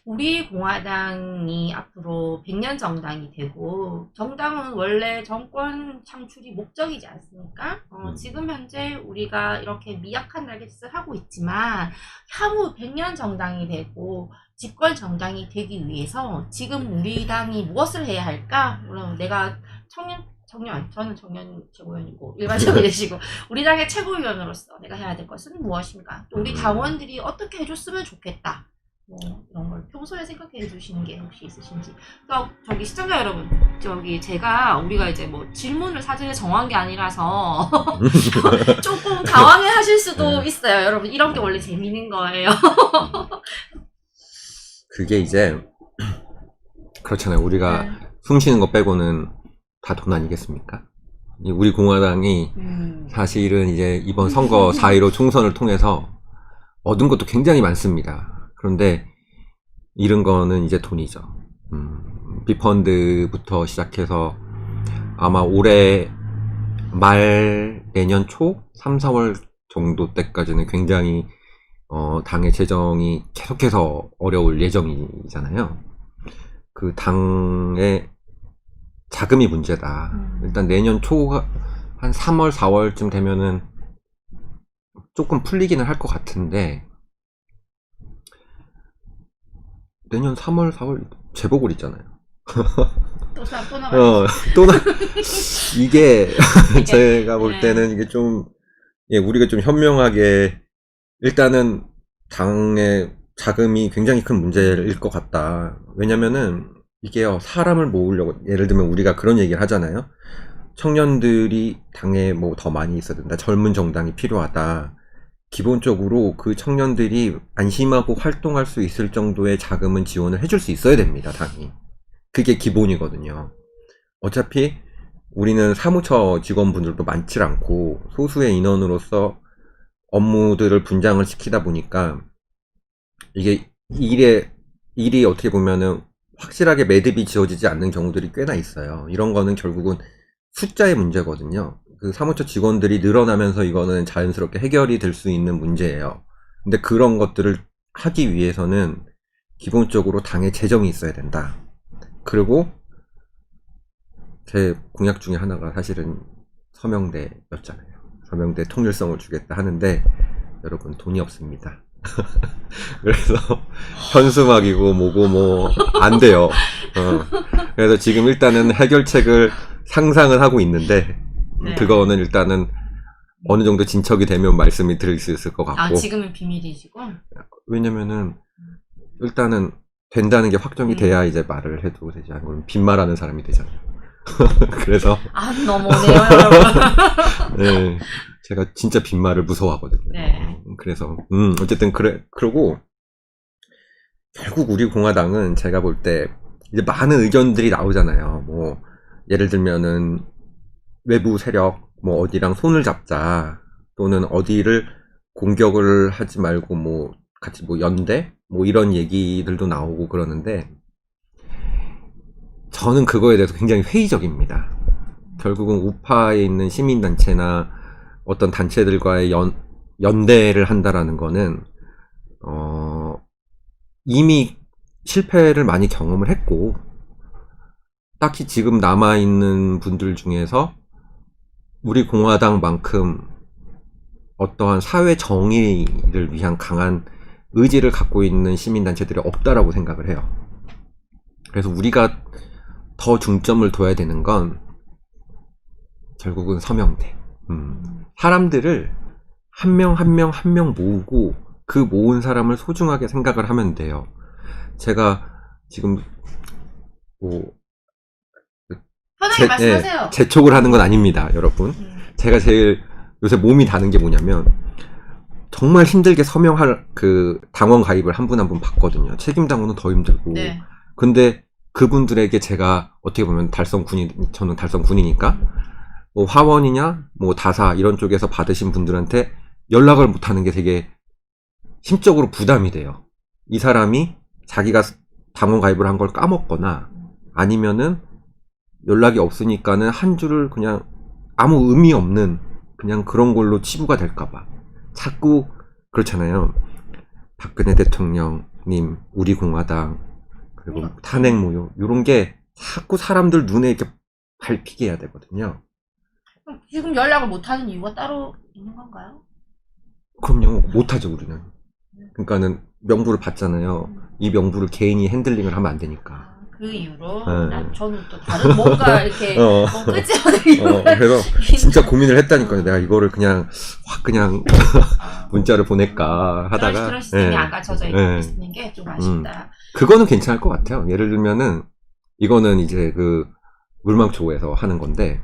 우리 공화당이 앞으로 100년 정당이 되고 정당은 원래 정권 창출이 목적이지 않습니까? 지금 현재 우리가 이렇게 미약한 날갯짓을 하고 있지만 향후 100년 정당이 되고 집권 정당이 되기 위해서 지금 우리 당이 무엇을 해야 할까? 물론 내가 저는 청년 최고위원이고 일반적이 되시고 우리 당의 최고위원으로서 내가 해야 될 것은 무엇인가? 또 우리 당원들이 어떻게 해줬으면 좋겠다. 뭐 이런 걸 평소에 생각해 주시는 게 혹시 있으신지. 저기 시청자 여러분, 우리가 이제 뭐 질문을 사전에 정한 게 아니라서 조금 당황해 하실 수도 있어요. 여러분 이런 게 원래 재밌는 거예요. 그게 이제 그렇잖아요. 우리가 숨 쉬는 거 빼고는 다 돈 아니겠습니까? 우리 공화당이 사실은 이제 이번 선거 4.15 총선을 통해서 얻은 것도 굉장히 많습니다. 그런데 잃은 거는 이제 돈이죠. 비펀드부터 시작해서 아마 올해 말 내년 초 3, 4월 정도 때까지는 굉장히 당의 재정이 계속해서 어려울 예정이잖아요. 그 당의 자금이 문제다. 일단 내년 초가 한 3월, 4월쯤 되면은 조금 풀리기는 할 것 같은데 내년 3월, 4월 재보궐 있잖아요. 이게 제가 볼 때는 이게 좀 우리가 좀 현명하게 일단은 당의 자금이 굉장히 큰 문제일 것 같다. 왜냐면은 이게요 사람을 모으려고 예를 들면 우리가 그런 얘기를 하잖아요. 청년들이 당에 뭐 더 많이 있어야 된다. 젊은 정당이 필요하다. 기본적으로 그 청년들이 안심하고 활동할 수 있을 정도의 자금은 지원을 해줄 수 있어야 됩니다. 당이. 그게 기본이거든요. 어차피 우리는 사무처 직원분들도 많지 않고 소수의 인원으로서 업무들을 분장을 시키다 보니까 이게 일이 어떻게 보면은 확실하게 매듭이 지어지지 않는 경우들이 꽤나 있어요. 이런 거는 결국은 숫자의 문제거든요. 그 사무처 직원들이 늘어나면서 이거는 자연스럽게 해결이 될 수 있는 문제예요. 근데 그런 것들을 하기 위해서는 기본적으로 당의 재정이 있어야 된다. 그리고 제 공약 중에 하나가 사실은 서명대였잖아요. 서명대 통일성을 주겠다 하는데 여러분 돈이 없습니다. 그래서 현수막이고 뭐고 뭐 안 돼요. 그래서 지금 일단은 해결책을 상상을 하고 있는데 네. 그거는 일단은 어느 정도 진척이 되면 말씀이 드릴 수 있을 것 같고. 지금은 비밀이시고. 왜냐면은 일단은 된다는 게 확정이 돼야 이제 말을 해도 되지 않고 빈말하는 사람이 되잖아요. 그래서 너무네요, 여러분. 네, 제가 진짜 빈말을 무서워하거든요. 네. 그래서 어쨌든 그러고 결국 우리 공화당은 제가 볼 때 이제 많은 의견들이 나오잖아요. 뭐 예를 들면은 외부 세력 뭐 어디랑 손을 잡자 또는 어디를 공격을 하지 말고 뭐 같이 뭐 연대 뭐 이런 얘기들도 나오고 그러는데 저는 그거에 대해서 굉장히 회의적입니다. 결국은 우파에 있는 시민단체나 어떤 단체들과의 연대를 한다라는 거는 이미 실패를 많이 경험을 했고 딱히 지금 남아있는 분들 중에서 우리 공화당만큼 어떠한 사회 정의를 위한 강한 의지를 갖고 있는 시민단체들이 없다라고 생각을 해요. 그래서 우리가 더 중점을 둬야 되는 건 결국은 서명대. 사람들을 한 명 한 명 한 명 모으고 그 모은 사람을 소중하게 생각을 하면 돼요. 제가 지금 뭐 편하게 말씀하세요. 재촉을 하는 건 아닙니다, 여러분. 제가 제일 요새 몸이 다는 게 뭐냐면 정말 힘들게 서명할 그 당원 가입을 한 분 한 분 봤거든요. 책임 당원은 더 힘들고. 네. 근데 그분들에게 제가 어떻게 보면 저는 달성군이니까 뭐 화원이냐 뭐 다사 이런 쪽에서 받으신 분들한테 연락을 못하는 게 되게 심적으로 부담이 돼요. 이 사람이 자기가 당원 가입을 한 걸 까먹거나 아니면은 연락이 없으니까는 한 줄을 그냥 아무 의미 없는 그냥 그런 걸로 치부가 될까봐 자꾸 그렇잖아요. 박근혜 대통령님, 우리 공화당, 그리고 탄핵 무효 이런 게 자꾸 사람들 눈에 이렇게 밟히게 해야 되거든요. 지금 연락을 못하는 이유가 따로 있는 건가요? 그럼요, 못하죠 우리는. 그러니까는 명부를 받잖아요. 이 명부를 개인이 핸들링을 하면 안 되니까. 그 이유로 네. 저는 또 다른 뭔가 이렇게 끄집어내는 이유가 그래서 진짜 고민을 했다니까요. 내가 이거를 그냥 확 그냥 문자를 보낼까 하다가 그런 시스템이 안 갖춰져 있는 게 좀 아쉽다. 그거는 괜찮을 것 같아요. 예를 들면은 이거는 이제 그 물망초에서 하는 건데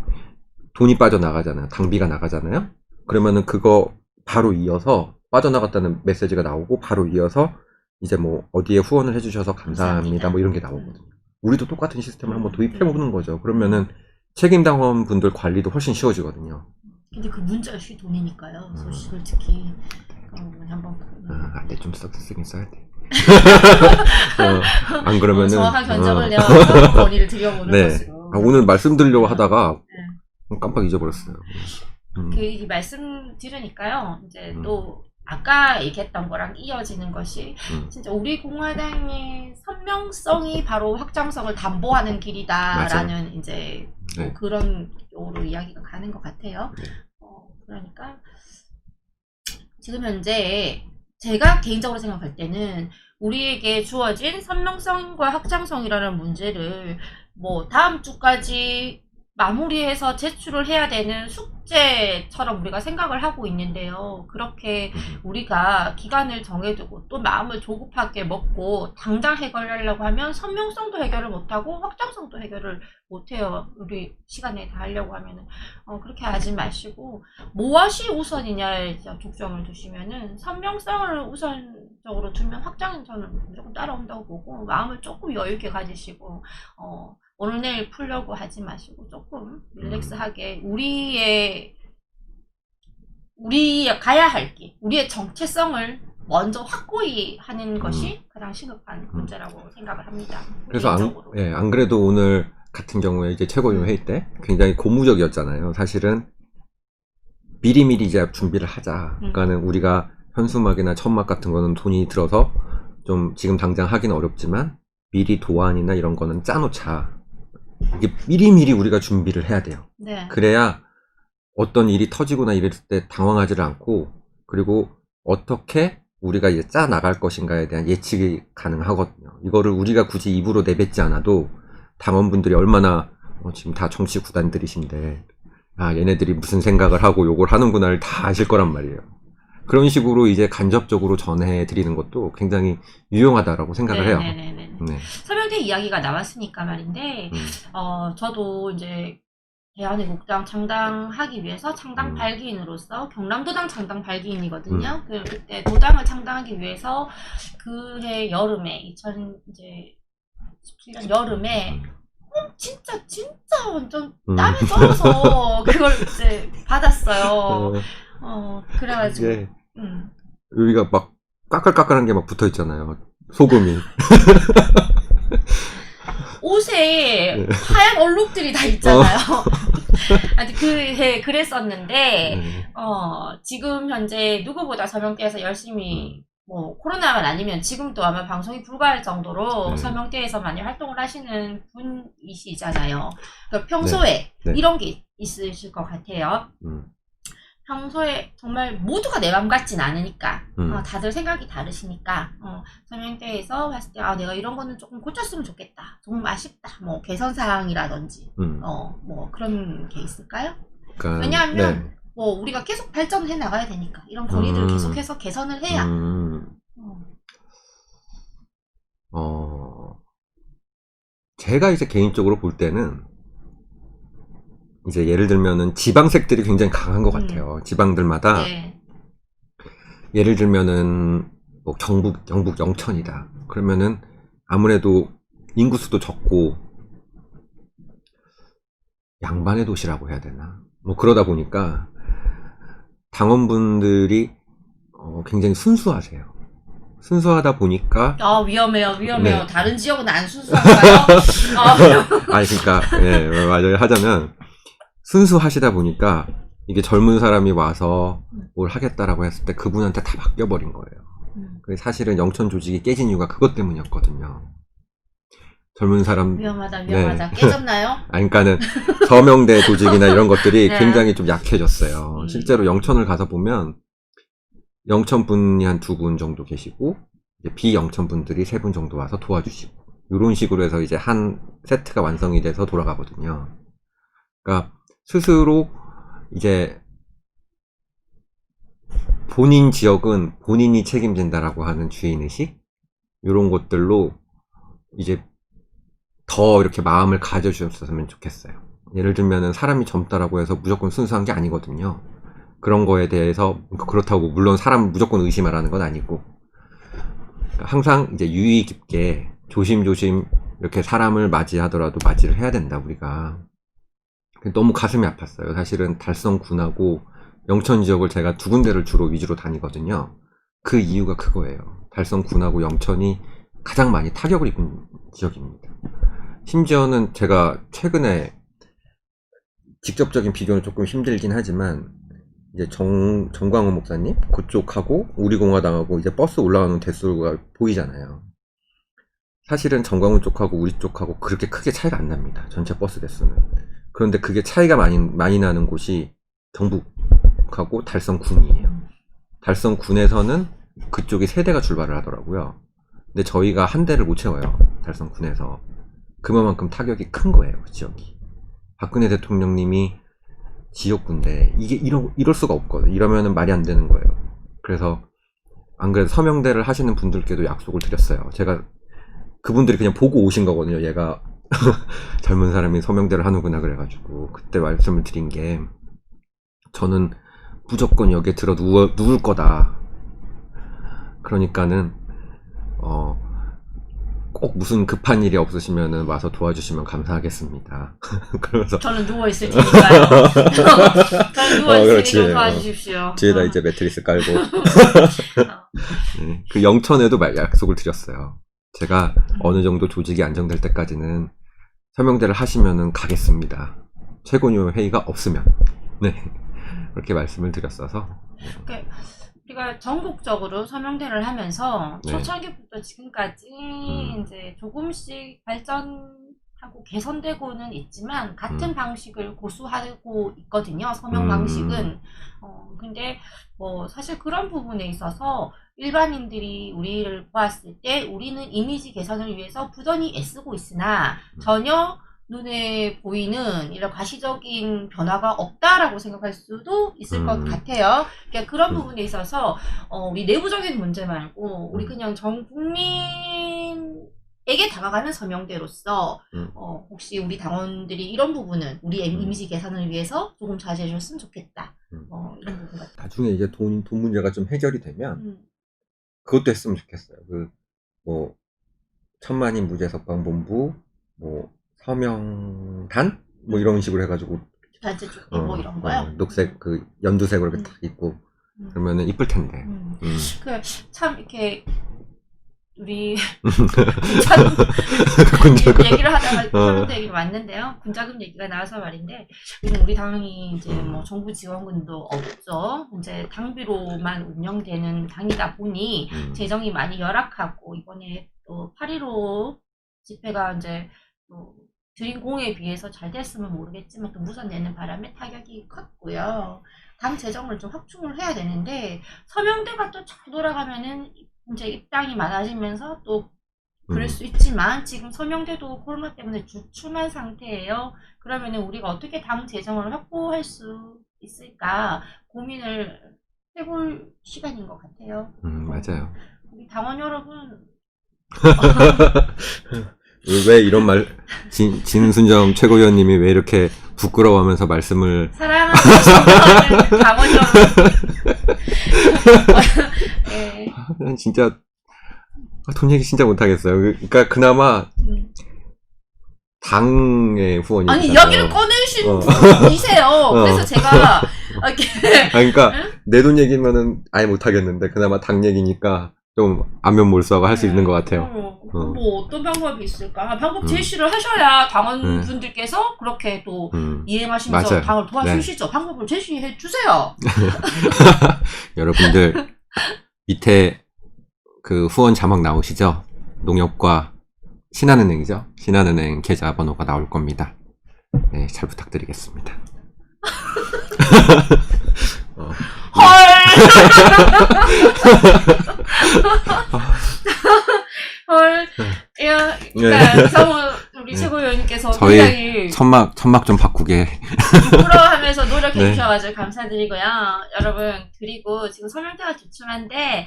돈이 빠져나가잖아요. 당비가 나가잖아요. 그러면은 그거 바로 이어서 빠져나갔다는 메시지가 나오고 바로 이어서 이제 뭐 어디에 후원을 해주셔서 감사합니다 뭐 이런 게 나오거든요. 우리도 똑같은 시스템을 한번 도입해보는 거죠. 그러면은 책임당원 분들 관리도 훨씬 쉬워지거든요. 근데 그 문자 역시 돈이니까요. 솔직히 한번 안돼 좀 쓰긴 써야 돼. 안 그러면은 정확한 견적을 내어서 건의를 드려보는 네. 것으로. 오늘 말씀드리려고 하다가 깜빡 잊어버렸어요. 이 말씀 들으니까요. 이제 또 아까 얘기했던 거랑 이어지는 것이 진짜 우리 공화당의 선명성이 바로 확장성을 담보하는 길이다라는 맞아요. 이제 네. 그런 쪽으로 이야기가 가는 것 같아요. 네. 그러니까 지금 현재 제가 개인적으로 생각할 때는 우리에게 주어진 선명성과 확장성이라는 문제를 뭐 다음 주까지 마무리해서 제출을 해야 되는 숙제처럼 우리가 생각을 하고 있는데요. 그렇게 우리가 기간을 정해두고 또 마음을 조급하게 먹고 당장 해결하려고 하면 선명성도 해결을 못하고 확장성도 해결을 못해요. 우리 시간에 다 하려고 하면은 그렇게 하지 마시고 무엇이 우선이냐에 중점을 두시면은 선명성을 우선적으로 두면 확장은 저는 무조건 따라온다고 보고 마음을 조금 여유있게 가지시고 오늘 내일 풀려고 하지 마시고 조금 릴렉스하게 우리의 우리 가야 할 길, 우리의 정체성을 먼저 확고히 하는 것이 가장 시급한 문제라고 생각을 합니다. 그래서 개인적으로. 안 그래도 오늘 같은 경우에 이제 최고위원 회의 때 굉장히 고무적이었잖아요. 사실은 미리미리 이제 준비를 하자. 그러니까는 우리가 현수막이나 천막 같은 거는 돈이 들어서 좀 지금 당장 하기는 어렵지만 미리 도안이나 이런 거는 짜놓자. 이게 미리미리 우리가 준비를 해야 돼요. 네. 그래야 어떤 일이 터지거나 이럴 때 당황하지를 않고, 그리고 어떻게 우리가 이제 짜 나갈 것인가에 대한 예측이 가능하거든요. 이거를 우리가 굳이 입으로 내뱉지 않아도 당원분들이 얼마나 지금 다 정치 구단들이신데 얘네들이 무슨 생각을 하고 요걸 하는구나를 다 아실 거란 말이에요. 그런 식으로 이제 간접적으로 전해드리는 것도 굉장히 유용하다라고 생각을 해요. 네네네네. 네. 서명대 이야기가 나왔으니까 말인데, 저도 이제 대한애국당 창당하기 위해서 창당 발기인으로서 경남도당 창당 발기인이거든요. 그때 도당을 창당하기 위해서 그해 여름에 2017년 여름에 진짜 완전 땀에 떨어서 그걸 이제 받았어요. 그래가지고 이게 여기가 막 까끌까끌한 게 막 붙어 있잖아요. 소금이. 옷에 하얀 얼룩들이 다 있잖아요. 아니 그랬었는데 지금 현재 누구보다 서명대에서 열심히 뭐 코로나만 아니면 지금도 아마 방송이 불가할 정도로 서명대에서 많이 활동을 하시는 분이시잖아요. 그러니까 평소에 이런 게 있으실 것 같아요. 평소에 정말 모두가 내 맘 같진 않으니까 다들 생각이 다르시니까 서명대에서 봤을 때 내가 이런 거는 조금 고쳤으면 좋겠다, 조금 아쉽다, 뭐 개선사항이라든지 뭐 그런 게 있을까요? 그러니까, 왜냐하면 뭐 우리가 계속 발전해 나가야 되니까 이런 거리들을 계속해서 개선을 해야 제가 이제 개인적으로 볼 때는 이제 예를 들면은 지방색들이 굉장히 강한 것 같아요. 지방들마다. 네. 예를 들면은 뭐 경북 영천이다. 그러면은 아무래도 인구수도 적고 양반의 도시라고 해야 되나? 뭐 그러다 보니까 당원분들이 굉장히 순수하세요. 순수하다 보니까 위험해요. 네. 다른 지역은 안 순수한가요? 아니 그러니까 맞아요. 하자면 순수하시다 보니까 이게 젊은 사람이 와서 뭘 하겠다라고 했을 때 그분한테 다 맡겨버린 거예요. 사실은 영천 조직이 깨진 이유가 그것 때문이었거든요. 젊은 사람 위험하다. 깨졌나요? 그러니까는 서명대 조직이나 이런 것들이 네. 굉장히 좀 약해졌어요. 실제로 영천을 가서 보면 영천 분이 한 2분 정도 계시고 이제 비영천 분들이 3분 정도 와서 도와주시고 이런 식으로 해서 이제 한 세트가 완성이 돼서 돌아가거든요. 그러니까 스스로 이제 본인 지역은 본인이 책임진다라고 하는 주인의식 이런 것들로 이제 더 이렇게 마음을 가져주셨으면 좋겠어요. 예를 들면은 사람이 젊다라고 해서 무조건 순수한 게 아니거든요. 그런 거에 대해서 그렇다고 물론 사람 무조건 의심하라는 건 아니고 항상 이제 유의 깊게 조심조심 이렇게 사람을 맞이하더라도 맞이를 해야 된다 우리가. 너무 가슴이 아팠어요. 사실은 달성군하고 영천 지역을 제가 2군데를 주로 위주로 다니거든요. 그 이유가 그거예요. 달성군하고 영천이 가장 많이 타격을 입은 지역입니다. 심지어는 제가 최근에 직접적인 비교는 조금 힘들긴 하지만 이제 정광훈 목사님 그쪽하고 우리 공화당하고 이제 버스 올라가는 대수가 보이잖아요. 사실은 정광훈 쪽하고 우리 쪽하고 그렇게 크게 차이가 안 납니다. 전체 버스 대수는. 그런데 그게 차이가 많이 나는 곳이 경북하고 달성군이에요. 달성군에서는 그쪽이 3대가 출발을 하더라고요. 근데 저희가 한 대를 못 채워요. 달성군에서. 그만큼 타격이 큰 거예요. 그 지역이. 박근혜 대통령님이 지역군데 이게 이럴 수가 없거든. 이러면은 말이 안 되는 거예요. 그래서 안 그래도 서명대를 하시는 분들께도 약속을 드렸어요. 제가 그분들이 그냥 보고 오신 거거든요. 얘가 젊은 사람이 서명대를 하는구나 그래가지고 그때 말씀을 드린 게 저는 무조건 여기에 들어 누울 거다. 그러니까는 꼭 무슨 급한 일이 없으시면은 와서 도와주시면 감사하겠습니다. 그러면서 저는 누워있을 테니까요. 저는 누워있으니 좀 그렇지. 도와주십시오. 뒤에다 이제 매트리스 깔고 네, 그 영천에도 약속을 드렸어요. 제가 어느 정도 조직이 안정될 때까지는 서명대를 하시면은 가겠습니다. 최고위원 회의가 없으면. 네. 그렇게 말씀을 드렸어서. 그러니까 우리가 전국적으로 서명대를 하면서 네. 초창기부터 지금까지 이제 조금씩 발전하고 개선되고는 있지만 같은 방식을 고수하고 있거든요. 서명 방식은. 근데 뭐 사실 그런 부분에 있어서 일반인들이 우리를 보았을 때 우리는 이미지 개선을 위해서 부단히 애쓰고 있으나 전혀 눈에 보이는 이런 과시적인 변화가 없다라고 생각할 수도 있을 것 같아요. 그러니까 그런 부분에 있어서 우리 내부적인 문제 말고 우리 그냥 전 국민에게 다가가는 서명대로서 혹시 우리 당원들이 이런 부분은 우리 이미지 개선을 위해서 조금 자제해 줬으면 좋겠다. 이런 부분 같아요. 나중에 이제 돈 문제가 좀 해결이 되면 그것도 했으면 좋겠어요. 뭐 천만인 무죄석방본부, 뭐 서명단, 뭐 이런 식으로 해가지고 단체 쪽에 뭐 이런 거요. 녹색 그 연두색으로 이렇게 딱 있고 그러면은 이쁠 텐데. 그 참 이렇게 우리 군자금 얘기를 하다가 서명대 얘기가 왔는데요. 군자금 얘기가 나와서 말인데 요즘 우리 당이 이제 뭐 정부 지원금도 없죠. 이제 당비로만 운영되는 당이다 보니 재정이 많이 열악하고 이번에 또 8.15 집회가 이제 또 드린 공에 비해서 잘 됐으면 모르겠지만 또 무선 내는 바람에 타격이 컸고요. 당 재정을 좀 확충을 해야 되는데 서명대가 또 잘 돌아가면은 이제 입당이 많아지면서 또 그럴 수 있지만 지금 서명대도 코로나 때문에 주춤한 상태예요. 그러면은 우리가 어떻게 당 재정을 확보할 수 있을까 고민을 해볼 시간인 것 같아요. 맞아요. 우리 당원 여러분 왜 이런 말 진순정 최고위원님이 왜 이렇게 부끄러워하면서 말씀을 사랑하는 당원 여러분 네. 난 진짜 돈 얘기 진짜 못하겠어요. 그러니까 그나마 당의 후원이 아니 이야기를 꺼내신 분이세요. 그래서 제가 이렇게 그러니까 내 돈 얘기면은 아예 못하겠는데 그나마 당 얘기니까 좀 안면몰수하고 할 수 있는 것 같아요. 뭐 어떤 방법이 있을까? 방법 제시를 하셔야 당원분들께서 그렇게 또 이행하시면서 맞아요. 당을 도와주시죠. 방법을 제시해 주세요. 여러분들 밑에 그 후원 자막 나오시죠? 농협과 신한은행이죠? 신한은행 계좌번호가 나올 겁니다. 네, 잘 부탁드리겠습니다. 헐! 헐. 야, 그러니까 이상훈 우리 최고위원님께서 저희 굉장히 천막 좀 바꾸게. 부끄러워하면서 노력해 네. 주셔가지고 감사드리고요. 여러분, 그리고 지금 서명대가 주춤한데,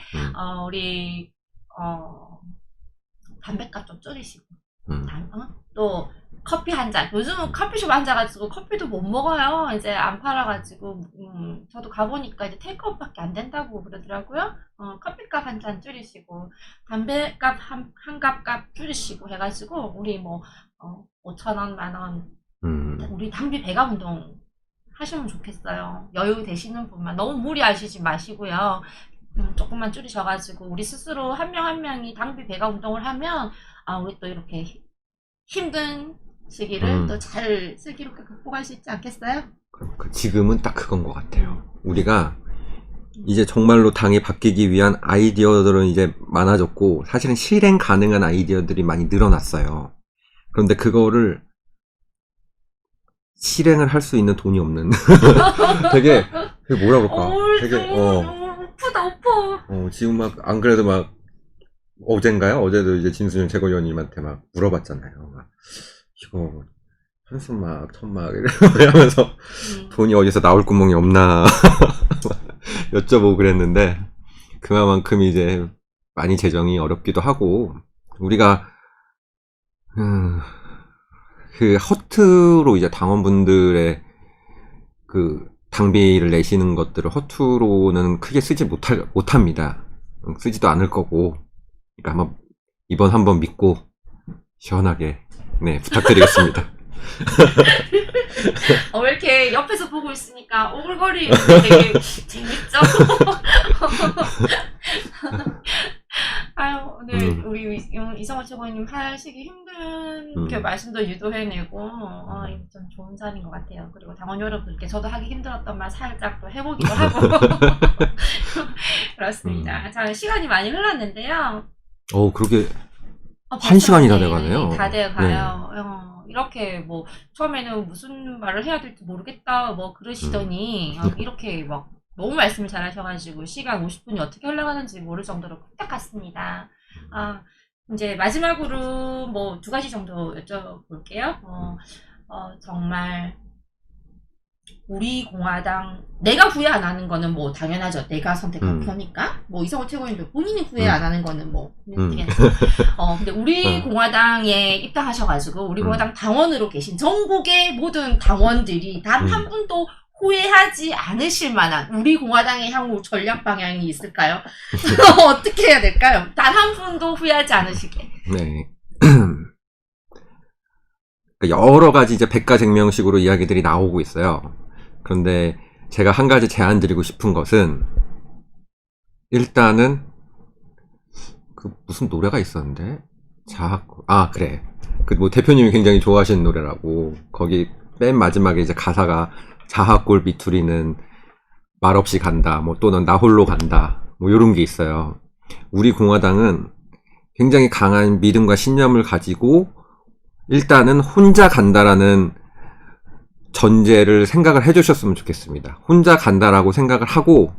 우리, 담배값 좀 줄이시고, 또, 커피 한 잔. 요즘은 커피숍 앉아가지고 커피도 못 먹어요. 이제 안 팔아가지고, 저도 가보니까 이제 테이크아웃밖에 안 된다고 그러더라고요. 커피값 한 잔 줄이시고, 담배값 한 갑값 줄이시고 해가지고, 우리 뭐, 5,000원, 10,000원, 우리 당비 배가 운동 하시면 좋겠어요. 여유 되시는 분만 너무 무리하시지 마시고요. 조금만 줄이셔가지고 우리 스스로 한 명 한 명이 당비 배가 운동을 하면 우리 또 이렇게 힘든 시기를 또 잘 슬기롭게 극복할 수 있지 않겠어요? 지금은 딱 그건 것 같아요. 우리가 이제 정말로 당이 바뀌기 위한 아이디어들은 이제 많아졌고 사실은 실행 가능한 아이디어들이 많이 늘어났어요. 그런데 그거를 실행을 할 수 있는 돈이 없는 되게 뭐라 그럴까 되게 우프다 우프. 지금 막 안 그래도 막 어젠가요? 어제도 이제 진순영 최고위원님한테 막 물어봤잖아요. 막 이거 한숨막 천막 이러면서 돈이 어디서 나올 구멍이 없나 여쭤보고 그랬는데 그만큼 이제 많이 재정이 어렵기도 하고 우리가 그 허투루 이제 당원분들의 그 당비를 내시는 것들을 허투루는 크게 쓰지 못합니다. 쓰지도 않을 거고. 그러니까 한번 이번 한번 믿고 시원하게 네 부탁드리겠습니다. 왜 이렇게 옆에서 보고 있으니까 오글거리는 게 되게 재밌죠? 아유, 오늘 우리 이성호 최고위님 하시기 힘든 그 말씀도 유도해내고, 이거 좀 좋은 자리인 것 같아요. 그리고 당원 여러분께 저도 하기 힘들었던 말 살짝 또 해보기도 하고. 그렇습니다. 자, 시간이 많이 흘렀는데요. 그러게 벌써 1시간이 다 네, 돼가네요. 다 돼가요. 이렇게 뭐 처음에는 무슨 말을 해야 될지 모르겠다 뭐 그러시더니 이렇게 막 너무 말씀을 잘하셔가지고 시간 50분이 어떻게 흘러가는지 모를 정도로 뚝딱 갔습니다. 이제 마지막으로 뭐 2가지 정도 여쭤볼게요. 정말 우리 공화당 내가 후회 안 하는 거는 뭐 당연하죠. 내가 선택한 표니까. 뭐 이성호 최고위원도 본인이 후회 안 하는 거는 뭐 근데 우리 공화당에 입당하셔가지고 우리 공화당 당원으로 계신 전국의 모든 당원들이 단 한 분도 후회하지 않으실 만한 우리 공화당의 향후 전략 방향이 있을까요? 어떻게 해야 될까요? 단 한 분도 후회하지 않으시게. 네. 여러 가지 이제 백가쟁명식으로 이야기들이 나오고 있어요. 그런데 제가 한 가지 제안 드리고 싶은 것은 일단은 그 무슨 노래가 있었는데 그래 그 뭐 대표님이 굉장히 좋아하시는 노래라고 거기 맨 마지막에 이제 가사가 자하골 미투리는 말없이 간다 뭐 또는 나 홀로 간다 뭐 요런 게 있어요. 우리 공화당은 굉장히 강한 믿음과 신념을 가지고 일단은 혼자 간다라는 전제를 생각을 해주셨으면 좋겠습니다. 혼자 간다라고 생각을 하고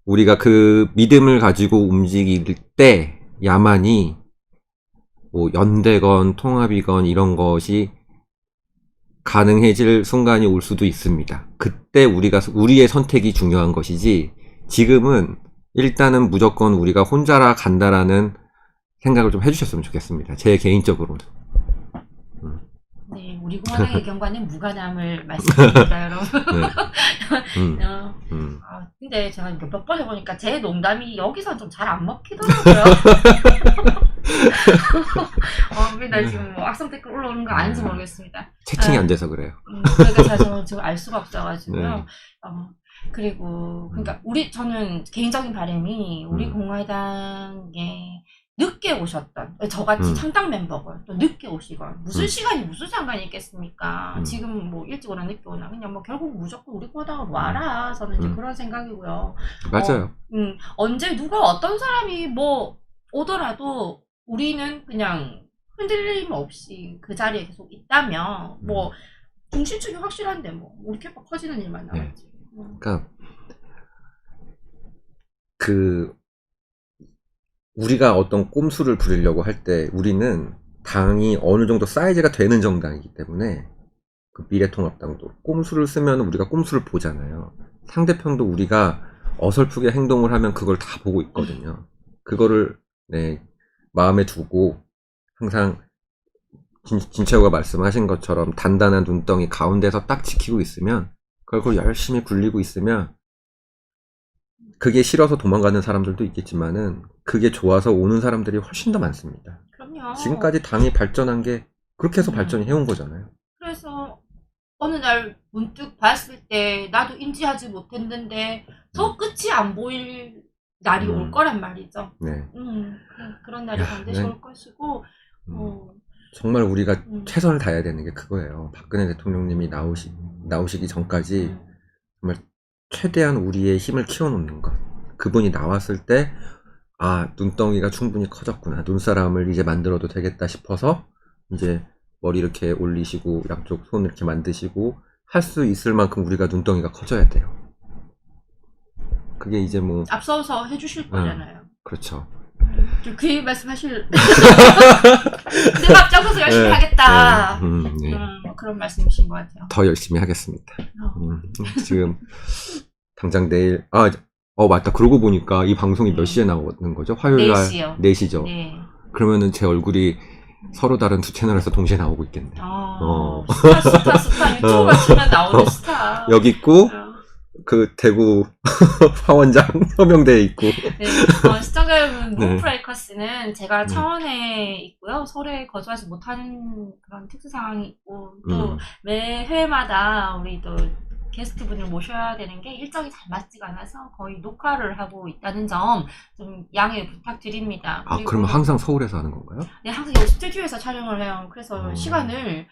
우리가 그 믿음을 가지고 움직일 때야만이 뭐 연대건 통합이건 이런 것이 가능해질 순간이 올 수도 있습니다. 그때 우리의 선택이 중요한 것이지 지금은 일단은 무조건 우리가 혼자라 간다라는 생각을 좀 해주셨으면 좋겠습니다. 제 개인적으로는. 네, 우리 공화당의 경과는 무관함을 말씀드립니다, 여러분. 근데 제가 몇 번 해보니까 제 농담이 여기서 좀 잘 안 먹히더라고요. 맨날 지금 뭐 악성 댓글 올라오는 거 아닌지 모르겠습니다. 채팅이 안 돼서 그래요. 그러니까 저는 지금 알 수가 없어가지고요. 네. 그리고 그러니까 저는 개인적인 바람이 우리 공화당에 늦게 오셨던 저같이 창당 멤버가 또 늦게 오시건 무슨 시간이 무슨 상관이 있겠습니까? 지금 뭐 일찍 오나 늦게 오나 그냥 뭐 결국 무조건 우리 공화당을 와라. 저는 이제 그런 생각이고요. 맞아요. 언제 누가 어떤 사람이 뭐 오더라도 우리는 그냥 흔들림 없이 그 자리에 계속 있다면 뭐 중심축이 확실한데 뭐 우리 캐파 커지는 일만 남았지. 그러니까 우리가 어떤 꼼수를 부리려고 할 때 우리는 당이 어느 정도 사이즈가 되는 정당이기 때문에 그 미래통합당도 꼼수를 쓰면 우리가 꼼수를 보잖아요. 상대편도 우리가 어설프게 행동을 하면 그걸 다 보고 있거든요. 그거를 마음에 두고 항상 진채호가 말씀하신 것처럼 단단한 눈덩이 가운데서 딱 지키고 있으면 그걸 열심히 굴리고 있으면 그게 싫어서 도망가는 사람들도 있겠지만은 그게 좋아서 오는 사람들이 훨씬 더 많습니다. 그럼요. 지금까지 당이 발전한 게 그렇게 해서 발전이 해온 거잖아요. 그래서 어느 날 문득 봤을 때 나도 인지하지 못했는데 저 끝이 안 보일 날이 올 거란 말이죠. 네. 그런 날이 반드시 올 것이고 정말 우리가 최선을 다해야 되는 게 그거예요. 박근혜 대통령님이 나오시기 전까지 정말 최대한 우리의 힘을 키워놓는 것. 그분이 나왔을 때 눈덩이가 충분히 커졌구나. 눈사람을 이제 만들어도 되겠다 싶어서 이제 머리 이렇게 올리시고 양쪽 손 이렇게 만드시고 할 수 있을 만큼 우리가 눈덩이가 커져야 돼요. 그게 이제 뭐 앞서서 해주실 거잖아요. 그렇죠. 그 말씀하실 내가 앞장서서 열심히 하겠다. 그런 말씀이신 것 같아요. 더 열심히 하겠습니다. 지금 당장 내일 맞다. 그러고 보니까 이 방송이 몇 시에 나오는 거죠? 화요일날 4시요. 4시죠. 네. 그러면은 제 얼굴이 서로 다른 두 채널에서 동시에 나오고 있겠네. 스타 유튜브가 치면 나오는 스타. 여기 있고 그 대구 화원장 서명대에 있고. 네, 시청자 여러분, 네. 무브레이커스는 제가 네. 창원에 있고요. 서울에 거주하지 못하는 그런 특수 상황이 있고, 또 음. 매 회마다 우리 또 게스트분을 모셔야 되는 게 일정이 잘 맞지가 않아서 거의 녹화를 하고 있다는 점 좀 양해 부탁드립니다. 아, 그리고 그러면 항상 서울에서 하는 건가요? 네, 항상 여기 스튜디오에서 촬영을 해요. 그래서 음. 시간을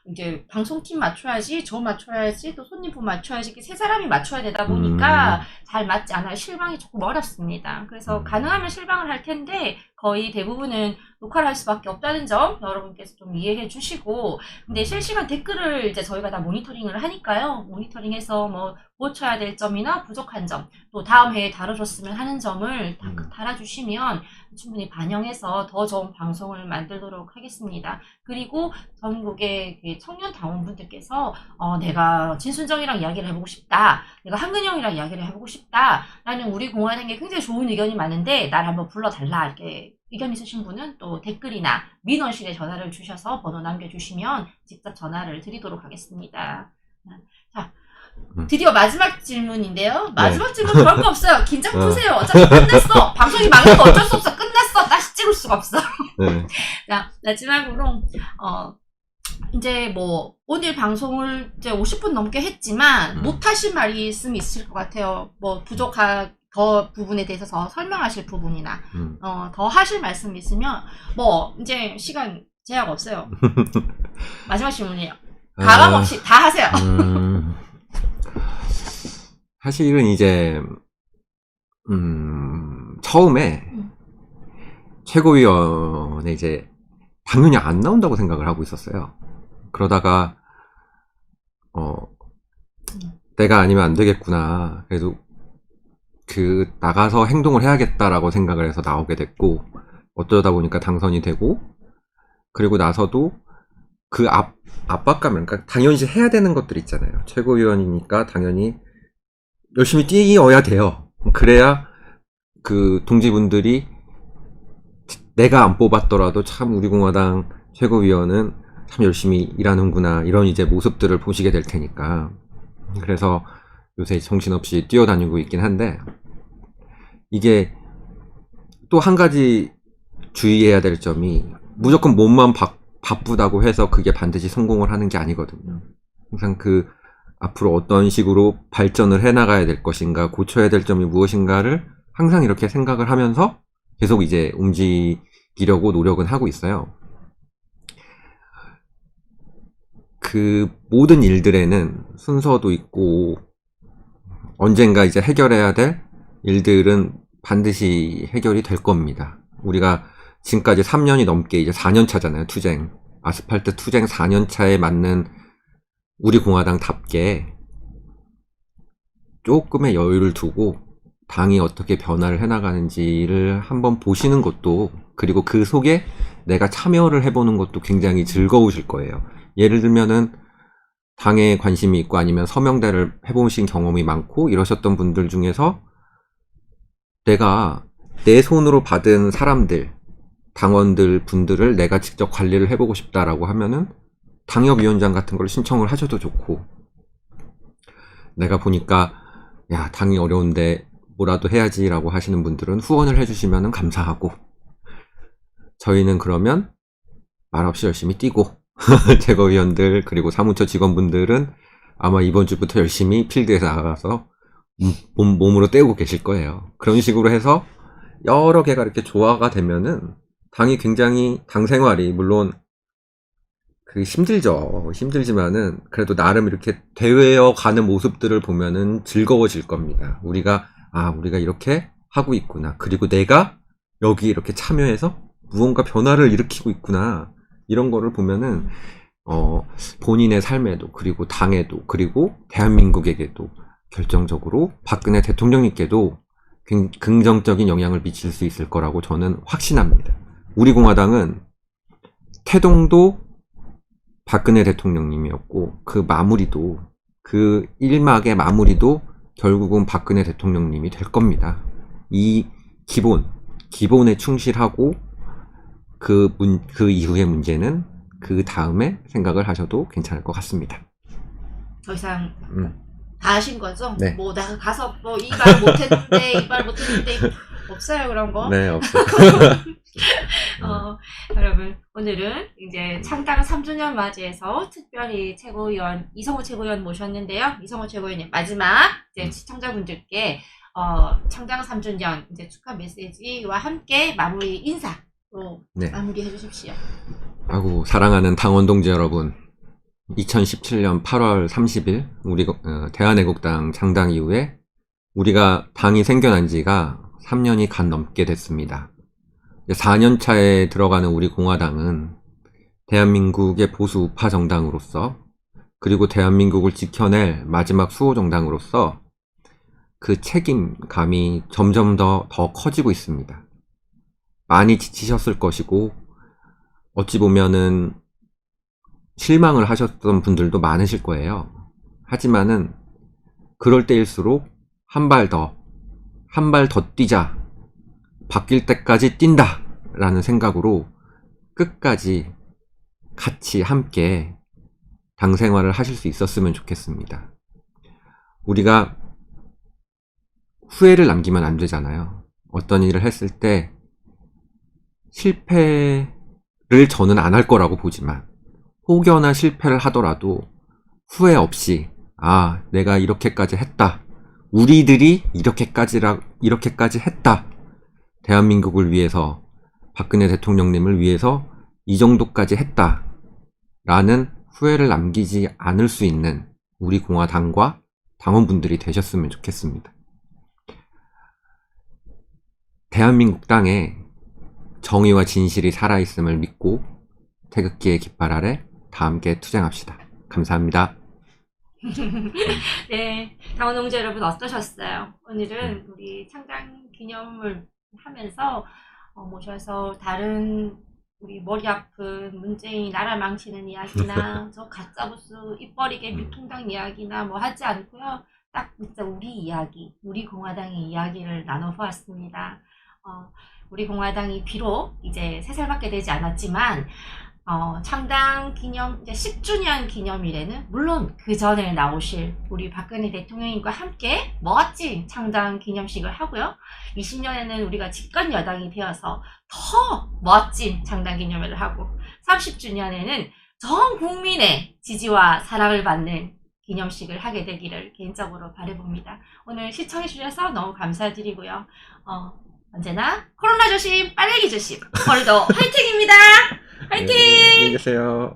이제 방송팀 맞춰야지, 저 맞춰야지, 또 손님분 맞춰야지, 이렇게 세 사람이 맞춰야 되다 보니까 잘 맞지 않아요. 실방이 조금 어렵습니다. 그래서 가능하면 실방을 할 텐데 거의 대부분은 녹화를 할 수밖에 없다는 점 여러분께서 좀 이해해 주시고, 근데 실시간 댓글을 이제 저희가 다 모니터링을 하니까요. 모니터링해서 뭐 고쳐야 될 점이나 부족한 점, 또 다음 회에 다뤄줬으면 하는 점을 달아주시면 충분히 반영해서 더 좋은 방송을 만들도록 하겠습니다. 그리고 전국의 그 청년 당원분들께서 내가 진순정이랑 이야기를 해보고 싶다, 내가 한근영이랑 이야기를 해보고 싶다, 나는 우리 공화당에 굉장히 좋은 의견이 많은데 날 한번 불러달라, 이렇게 의견 있으신 분은 또 댓글이나 민원실에 전화를 주셔서 번호 남겨주시면 직접 전화를 드리도록 하겠습니다. 자, 드디어 마지막 질문인데요. 마지막 질문 그럴 거 없어요. 긴장 푸세요. 어차피 끝났어. 방송이 망해도 어쩔 수 없어. 끝났어. 다시 찍을 수가 없어. 네. 자, 마지막으로 이제 뭐 오늘 방송을 이제 50분 넘게 했지만 못하신 말씀이 있을 것 같아요. 뭐 부족한 더 부분에 대해서 더 설명하실 부분이나 더 하실 말씀 있으면 뭐 이제 시간 제약 없어요. 마지막 질문이에요. 가감 없이 다 하세요. 사실은 이제 처음에 최고위원회 이제 당연히 안 나온다고 생각을 하고 있었어요. 그러다가 내가 아니면 안 되겠구나. 그래도 나가서 행동을 해야겠다라고 생각을 해서 나오게 됐고, 어쩌다 보니까 당선이 되고, 그리고 나서도 그 압박감, 그러니까 당연시 해야 되는 것들 있잖아요. 최고위원이니까 당연히 열심히 뛰어야 돼요. 그래야 그 동지분들이 내가 안 뽑았더라도 참 우리 공화당 최고위원은 참 열심히 일하는구나, 이런 이제 모습들을 보시게 될 테니까. 그래서 요새 정신없이 뛰어다니고 있긴 한데, 이게 또 한 가지 주의해야 될 점이, 무조건 몸만 바쁘다고 해서 그게 반드시 성공을 하는 게 아니거든요. 항상 앞으로 어떤 식으로 발전을 해나가야 될 것인가, 고쳐야 될 점이 무엇인가를 항상 이렇게 생각을 하면서 계속 이제 움직이려고 노력은 하고 있어요. 그 모든 일들에는 순서도 있고, 언젠가 이제 해결해야 될 일들은 반드시 해결이 될 겁니다. 우리가 지금까지 3년이 넘게 이제 4년 차잖아요. 투쟁. 아스팔트 투쟁 4년 차에 맞는 우리 공화당답게 조금의 여유를 두고 당이 어떻게 변화를 해나가는지를 한번 보시는 것도, 그리고 그 속에 내가 참여를 해보는 것도 굉장히 즐거우실 거예요. 예를 들면은 당에 관심이 있고 아니면 서명대를 해보신 경험이 많고 이러셨던 분들 중에서 내가 내 손으로 받은 사람들, 당원들 분들을 내가 직접 관리를 해보고 싶다라고 하면은 당협위원장 같은 걸 신청을 하셔도 좋고, 내가 보니까 야, 당이 어려운데 뭐라도 해야지라고 하시는 분들은 후원을 해주시면 감사하고, 저희는 그러면 말없이 열심히 뛰고 최고위원들 그리고 사무처 직원분들은 아마 이번 주부터 열심히 필드에서 나가서 몸으로 때우고 계실 거예요. 그런 식으로 해서 여러 개가 이렇게 조화가 되면은 당이 굉장히, 당 생활이 물론 힘들지만은 그래도 나름 이렇게 되어 가는 모습들을 보면은 즐거워질 겁니다. 우리가 이렇게 하고 있구나, 그리고 내가 여기 이렇게 참여해서 무언가 변화를 일으키고 있구나, 이런 거를 보면은 본인의 삶에도, 그리고 당에도, 그리고 대한민국에게도, 결정적으로 박근혜 대통령님께도 긍정적인 영향을 미칠 수 있을 거라고 저는 확신합니다. 우리 공화당은 태동도 박근혜 대통령님이었고, 그 마무리도, 그 1막의 마무리도 결국은 박근혜 대통령님이 될 겁니다. 이 기본에 충실하고, 그 이후의 문제는 그 다음에 생각을 하셔도 괜찮을 것 같습니다. 더 이상 다 하신 거죠? 네. 뭐 내가 가서 뭐 이 말 못했는데 이 말 못했는데 없어요 그런 거? 네, 없어요. 여러분 오늘은 이제 창당 3주년 맞이해서 특별히 최고위원 이성호 최고위원 모셨는데요. 이성호 최고위원님 마지막 이제 시청자분들께 창당 3주년 이제 축하 메시지와 함께 마무리 인사로 네. 마무리해 주십시오. 아이고, 사랑하는 당원 동지 여러분. 2017년 8월 30일 우리 대한애국당 창당 이후에 우리가 당이 생겨난 지가 3년이 간 넘게 됐습니다. 4년 차에 들어가는 우리 공화당은 대한민국의 보수 우파 정당으로서 그리고 대한민국을 지켜낼 마지막 수호 정당으로서 그 책임감이 점점 더 커지고 있습니다. 많이 지치셨을 것이고 어찌 보면은 실망을 하셨던 분들도 많으실 거예요. 하지만은 그럴 때일수록 한 발 더 뛰자, 바뀔 때까지 뛴다 라는 생각으로 끝까지 같이 함께 당 생활을 하실 수 있었으면 좋겠습니다. 우리가 후회를 남기면 안 되잖아요. 어떤 일을 했을 때 실패를 저는 안 할 거라고 보지만 혹여나 실패를 하더라도 후회 없이 내가 이렇게까지 했다. 우리들이 이렇게까지 했다. 대한민국을 위해서 박근혜 대통령님을 위해서 이 정도까지 했다. 라는 후회를 남기지 않을 수 있는 우리 공화당과 당원분들이 되셨으면 좋겠습니다. 대한민국 땅에 정의와 진실이 살아있음을 믿고 태극기의 깃발 아래 다 함께 투쟁합시다. 감사합니다. 네, 당원 동지 여러분 어떠셨어요? 오늘은 우리 창당 기념을 하면서 모셔서 다른 우리 머리 아픈 문재인 나라 망치는 이야기나 저 가짜부스 입버리게 미통당 이야기나 뭐 하지 않고요. 딱 진짜 우리 이야기, 우리 공화당의 이야기를 나눠보았습니다. 우리 공화당이 비록 이제 3살밖에 되지 않았지만 창당 기념 이제 10주년 기념일에는 물론 그 전에 나오실 우리 박근혜 대통령님과 함께 멋진 창당 기념식을 하고요. 20년에는 우리가 집권 여당이 되어서 더 멋진 창당 기념회를 하고 30주년에는 전 국민의 지지와 사랑을 받는 기념식을 하게 되기를 개인적으로 바라봅니다. 오늘 시청해 주셔서 너무 감사드리고요. 언제나 코로나 조심, 빨래기 조심. 오늘도 화이팅입니다. 화이팅! 네, 안녕히 계세요.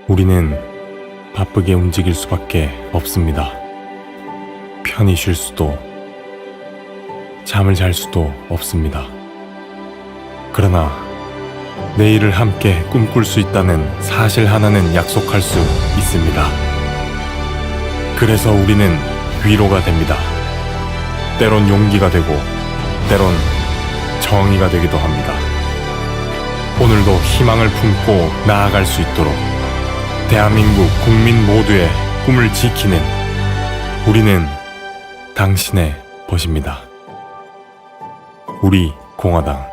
우리는 바쁘게 움직일 수밖에 없습니다. 편히 쉴 수도, 잠을 잘 수도 없습니다. 그러나 내일을 함께 꿈꿀 수 있다는 사실 하나는 약속할 수 있습니다. 그래서 우리는 위로가 됩니다. 때론 용기가 되고, 때론 정의가 되기도 합니다. 오늘도 희망을 품고 나아갈 수 있도록 대한민국 국민 모두의 꿈을 지키는 우리는 당신의 벗입니다. 우리 공화당